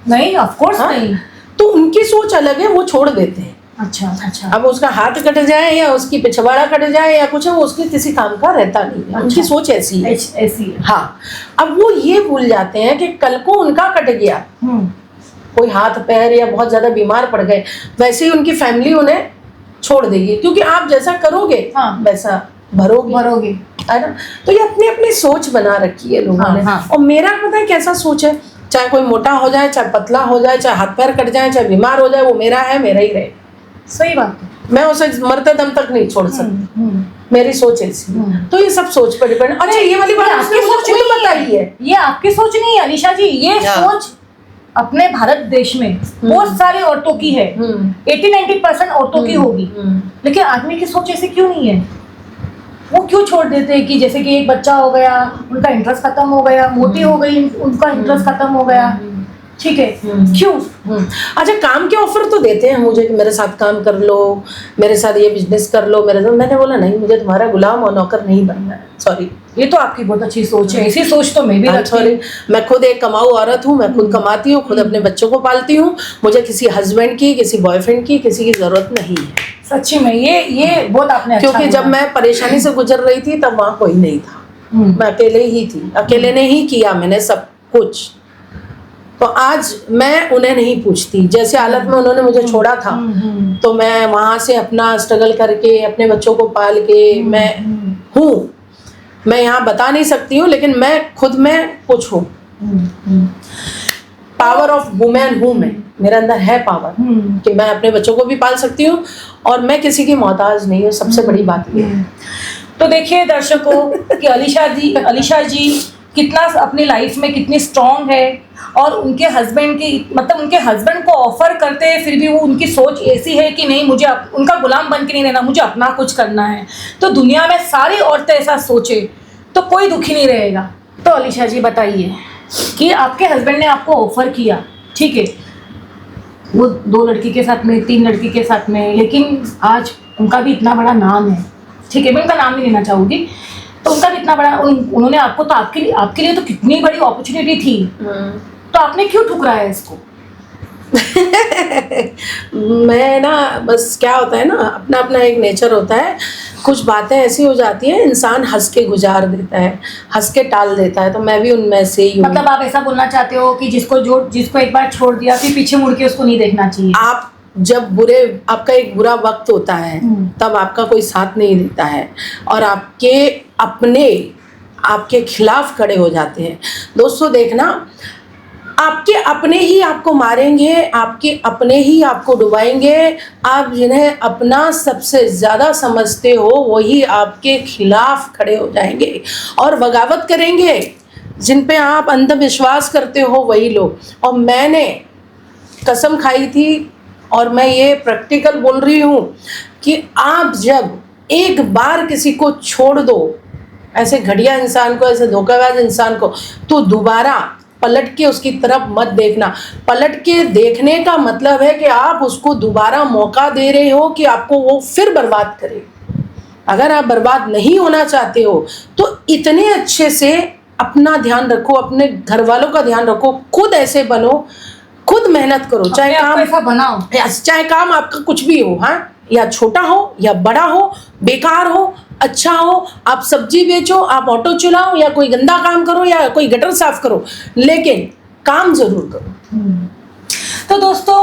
Speaker 2: नहीं, ऑफ कोर्स नहीं।
Speaker 1: तो उनकी सोच अलग है, वो छोड़ देते हैं।
Speaker 2: अच्छा।
Speaker 1: अब उसका हाथ कट जाए या उसकी पिछवाड़ा कट जाए या कुछ है, वो उसके किसी काम का रहता नहीं है, उनकी सोच ऐसी है। हाँ, अब वो ये भूल जाते हैं कि कल को उनका कट गया, कोई हाथ पैर या बहुत ज्यादा बीमार पड़ गए, वैसे ही उनकी फैमिली उन्हें छोड़ देगी, क्योंकि आप जैसा करोगे वैसा भरोगे, है ना? तो ये अपनी अपनी सोच बना रखी है लोगों ने। और मेरा पता है कैसा सोच है, चाहे कोई मोटा हो जाए, चाहे पतला हो जाए, चाहे हाथ पैर कट जाए, चाहे बीमार हो जाए, वो मेरा है, मेरा ही रहे।
Speaker 2: सही बात है,
Speaker 1: मैं उसे मरते दम तक नहीं छोड़ सकती, मेरी सोच ऐसी। तो ये सब सोच पर डिपेंड। अच्छा, ये वाली बात आपकी सोच नहीं बताई है, ये
Speaker 2: आपकी सोच नहीं है अलीशा जी, ये सोच अपने भारत देश में बहुत सारी औरतों की है, 80-90% औरतों की होगी, लेकिन आदमी की सोच ऐसी क्यों नहीं है? वो क्यों छोड़ देते हैं कि जैसे कि एक बच्चा हो गया, उनका इंटरेस्ट खत्म हो गया, मोटी हो गई, उनका इंटरेस्ट खत्म हो गया, ठीक है, क्यों?
Speaker 1: अच्छा, काम के ऑफर तो देते हैं मुझे कि मेरे साथ काम कर लो, मेरे साथ ये बिजनेस कर लो, मैंने बोला नहीं, मुझे तुम्हारा गुलाम और नौकर नहीं बनना है, सॉरी।
Speaker 2: ये तो आपकी बहुत अच्छी सोच है, ऐसी सोच तो मैं भी रखती हूँ।
Speaker 1: मैं खुद एक कमाऊ औरत हूँ, मैं खुद कमाती हूँ, खुद अपने बच्चों को पालती हूँ, मुझे किसी हस्बैंड की, किसी बॉयफ्रेंड की, किसी की जरूरत नहीं है,
Speaker 2: सच्ची में। ये बहुत आपने अच्छा,
Speaker 1: क्योंकि जब मैं परेशानी से गुजर रही थी तब वहाँ कोई नहीं था, मैं अकेले ही थी, अकेले ने ही किया मैंने सब कुछ। तो आज मैं उन्हें नहीं पूछती, जैसे हालत में उन्होंने मुझे छोड़ा था, तो मैं वहाँ से अपना स्ट्रगल करके अपने बच्चों को पाल के मैं हूँ, मैं यहाँ बता नहीं सकती हूँ, लेकिन मैं खुद में कुछ हूँ, पावर ऑफ वुमेन हूँ मैं, मेरे अंदर है पावर कि मैं अपने बच्चों को भी पाल सकती हूँ और मैं किसी की मोहताज नहीं हूँ, सबसे बड़ी बात ये है।
Speaker 2: तो देखिए दर्शकों कि अलीशा जी कितना अपनी लाइफ में कितनी स्ट्रांग है, और उनके हस्बैंड की मतलब उनके हस्बैंड को ऑफर करते हैं, फिर भी वो उनकी सोच ऐसी है कि नहीं, मुझे उनका गुलाम बन के नहीं रहना, मुझे अपना कुछ करना है। तो दुनिया में सारी औरतें ऐसा सोचे तो कोई दुखी नहीं रहेगा। तो अलीशा जी बताइए कि आपके हस्बैंड ने आपको ऑफर किया, ठीक है, वो 2 लड़की के साथ में, 3 लड़की के साथ में, लेकिन आज उनका भी इतना बड़ा नाम है, ठीक है, मैं उनका नाम नहीं लेना चाहूँगी, तो उनका भी इतना बड़ा, उन्होंने आपको तो आपके लिए तो कितनी बड़ी अपॉर्चुनिटी थी, तो आपने क्यों ठुकराया इसको?
Speaker 1: मैं ना, बस क्या होता है ना, अपना अपना एक नेचर होता है, कुछ बातें ऐसी हो जाती हैं, इंसान हंस के गुजार देता है, हंस के टाल देता है, तो मैं भी उनमें से ही हूँ।
Speaker 2: मतलब आप ऐसा बोलना चाहते हो कि जिसको एक बार छोड़ दिया फिर पीछे मुड़ के उसको नहीं देखना चाहिए?
Speaker 1: आप जब आपका एक बुरा वक्त होता है तब आपका कोई साथ नहीं देता है, और आपके अपने आपके खिलाफ खड़े हो जाते हैं। दोस्तों देखना, आपके अपने ही आपको मारेंगे, आपके अपने ही आपको डुबाएंगे। आप जिन्हें अपना सबसे ज़्यादा समझते हो वही आपके खिलाफ खड़े हो जाएंगे और बगावत करेंगे। जिन पे आप अंधविश्वास करते हो वही लोग। और मैंने कसम खाई थी और मैं ये प्रैक्टिकल बोल रही हूँ कि आप जब एक बार किसी को छोड़ दो, ऐसे घटिया इंसान को, ऐसे धोखेबाज इंसान को, तो दोबारा पलट के उसकी तरफ मत देखना। पलट के देखने का मतलब है कि आप उसको दोबारा मौका दे रहे हो कि आपको वो फिर बर्बाद करे। अगर आप बर्बाद नहीं होना चाहते हो तो इतने अच्छे से अपना ध्यान रखो, अपने घर वालों का ध्यान रखो, खुद ऐसे बनो, खुद मेहनत करो, चाहे काम
Speaker 2: ऐसा बनाओ,
Speaker 1: चाहे काम आपका कुछ भी हो, हाँ, या छोटा हो या बड़ा हो, बेकार हो अच्छा हो, आप सब्जी बेचो, आप ऑटो चलाओ, या कोई गंदा काम करो, या कोई गटर साफ करो, लेकिन काम जरूर करो।
Speaker 2: तो दोस्तों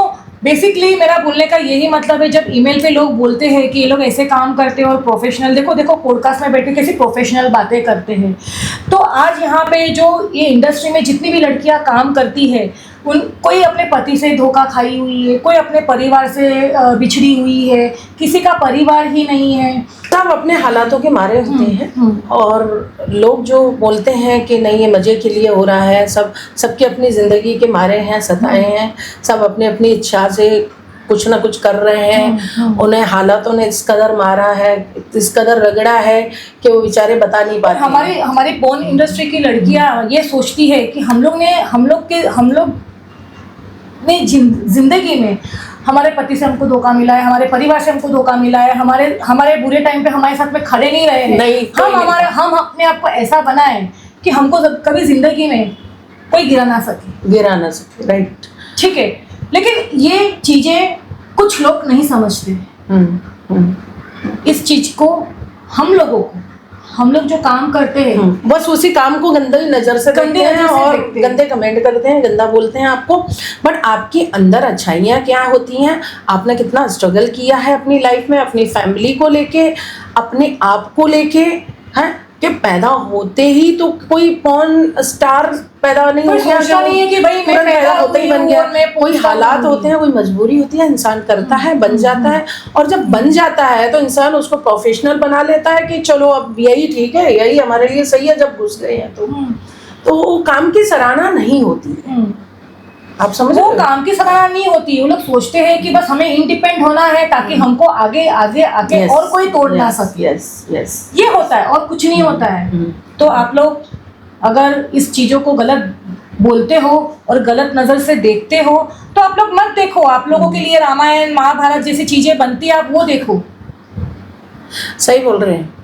Speaker 2: बेसिकली मेरा बोलने का यही मतलब है, जब ईमेल पे लोग बोलते हैं कि ये लोग ऐसे काम करते हैं और प्रोफेशनल, देखो पॉडकास्ट में बैठ के कैसी प्रोफेशनल बातें करते हैं। तो आज यहाँ पे जो ये इंडस्ट्री में जितनी भी लड़कियाँ काम करती है, कोई अपने पति से धोखा खाई हुई है, कोई अपने परिवार से बिछड़ी हुई है, किसी का परिवार ही नहीं है,
Speaker 1: सब अपने हालातों के मारे होते हैं। और लोग जो बोलते हैं कि नहीं ये मज़े के लिए हो रहा है, सबके अपनी ज़िंदगी के मारे हैं, सताए हैं, सब अपने अपनी इच्छा से कुछ ना कुछ कर रहे हैं। उन्हें हालातों ने इस कदर मारा है, इस कदर रगड़ा है कि वो बेचारे बता नहीं पाते।
Speaker 2: हमारी पोर्न इंडस्ट्री की लड़कियां ये सोचती है कि हम लोग ने जिंदगी में हमारे पति से हमको धोखा मिला है, हमारे परिवार से हमको धोखा मिला है, हमारे बुरे टाइम पे हमारे साथ में खड़े नहीं रहे हैं। हम अपने आप को ऐसा बनाएं कि हमको कभी जिंदगी में कोई गिरा ना सके।
Speaker 1: राइट,
Speaker 2: ठीक है। लेकिन ये चीजें कुछ लोग नहीं समझते। इस चीज को हम लोग जो काम करते हैं
Speaker 1: बस उसी काम को गंदी नज़र से देखते हैं और गंदे कमेंट करते हैं, गंदा बोलते हैं आपको। बट आपके अंदर अच्छाइयाँ क्या होती हैं, आपने कितना स्ट्रगल किया है अपनी लाइफ में, अपनी फैमिली को लेके, अपने आप को लेके, हैं कि पैदा होते ही तो कोई पॉर्न स्टार पैदा नहीं हो गया,
Speaker 2: नहीं है कि भाई मैं
Speaker 1: पैदा होते ही बन गया। कोई हालात होते हैं, कोई मजबूरी होती है, इंसान करता है, बन जाता है। और जब बन जाता है तो इंसान उसको प्रोफेशनल बना लेता है कि चलो अब यही ठीक है, यही हमारे लिए सही है। जब घुस गए हैं तो काम की सराहना नहीं होती है। आप समझ
Speaker 2: वो काम की सराहना नहीं होती। वो लोग सोचते हैं कि बस हमें इंडिपेंडेंट होना है ताकि हमको आगे और कोई तोड़ ना सके। ये होता है और कुछ नहीं होता है। तो आप लोग अगर इस चीजों को गलत बोलते हो और गलत नजर से देखते हो तो आप लोग मत देखो। आप लोगों के लिए रामायण महाभारत जैसी चीजें बनती है, आप वो देखो।
Speaker 1: सही बोल रहे हैं।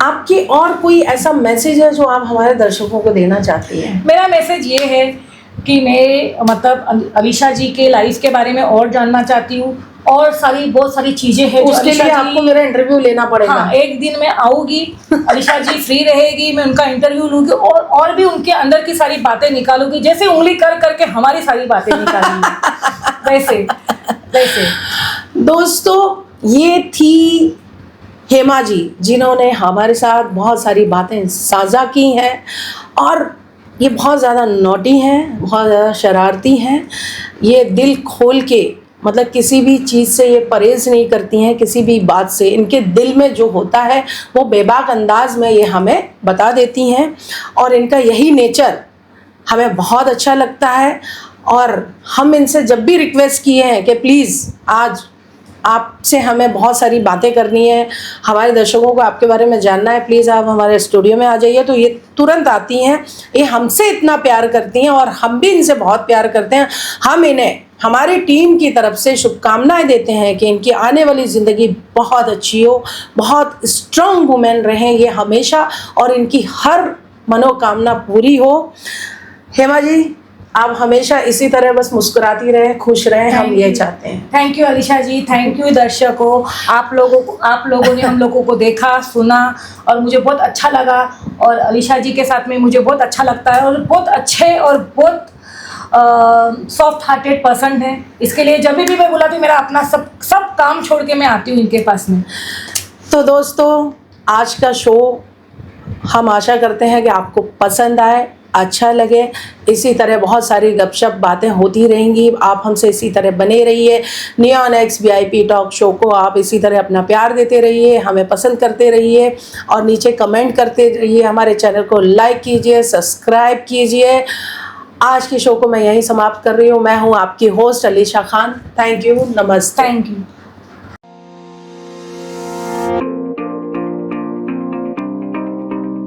Speaker 1: आपकी और कोई ऐसा मैसेज है जो आप हमारे दर्शकों को देना चाहती हैं?
Speaker 2: मेरा मैसेज ये है कि मैं मतलब अलीशा जी के लाइफ के बारे में और जानना चाहती हूँ और बहुत सारी चीजें हैं।
Speaker 1: उसके लिए आपको मेरा इंटरव्यू लेना पड़ेगा।
Speaker 2: हाँ, एक दिन मैं आऊँगी, अलीशा जी फ्री रहेगी, मैं उनका इंटरव्यू लूँगी और भी उनके अंदर की सारी बातें निकालूंगी, जैसे उंगली कर करके हमारी सारी बातें निकालूंगी वैसे।
Speaker 1: दोस्तों ये थी हेमा जी, जिन्होंने हमारे साथ बहुत सारी बातें साझा की हैं और ये बहुत ज़्यादा नॉटी हैं, बहुत ज़्यादा शरारती हैं। ये दिल खोल के मतलब किसी भी चीज़ से ये परहेज़ नहीं करती हैं, किसी भी बात से। इनके दिल में जो होता है वो बेबाक अंदाज में ये हमें बता देती हैं और इनका यही नेचर हमें बहुत अच्छा लगता है। और हम इनसे जब भी रिक्वेस्ट किए हैं कि प्लीज़ आज आपसे हमें बहुत सारी बातें करनी है, हमारे दर्शकों को आपके बारे में जानना है, प्लीज़ आप हमारे स्टूडियो में आ जाइए, तो ये तुरंत आती हैं। ये हमसे इतना प्यार करती हैं और हम भी इनसे बहुत प्यार करते हैं। हम इन्हें हमारी टीम की तरफ से शुभकामनाएं देते हैं कि इनकी आने वाली ज़िंदगी बहुत अच्छी हो, बहुत स्ट्रॉन्ग वुमेन रहें ये हमेशा और इनकी हर मनोकामना पूरी हो। हेमा जी, आप हमेशा इसी तरह बस मुस्कुराती रहें, खुश रहें, हम ये चाहते हैं।
Speaker 2: Thank you Alisha ji, thank you दर्शकों। आप लोगों ने हम लोगों को देखा, सुना और मुझे बहुत अच्छा लगा। और अलीशा जी के साथ में मुझे बहुत अच्छा लगता है और बहुत अच्छे और बहुत सॉफ्ट हार्टेड पर्सन है। इसके लिए जब भी मैं बुलाती हूँ मेरा अपना सब काम छोड़ के मैं आती हूँ इनके पास में।
Speaker 1: तो दोस्तों आज का शो हम आशा करते हैं कि आपको पसंद आए, अच्छा लगे। इसी तरह बहुत सारी गपशप बातें होती रहेंगी। आप हमसे इसी तरह बने रहिए। Neon x VIP talk show को आप इसी तरह अपना प्यार देते रहिए, हमें पसंद करते रहिए और नीचे कमेंट करते रहिए। हमारे चैनल को लाइक कीजिए, सब्सक्राइब कीजिए। आज के शो को मैं यहीं समाप्त कर रही हूँ। मैं हूँ आपकी host Alisha Khan. Thank you, नमस्ते।
Speaker 2: Thank you.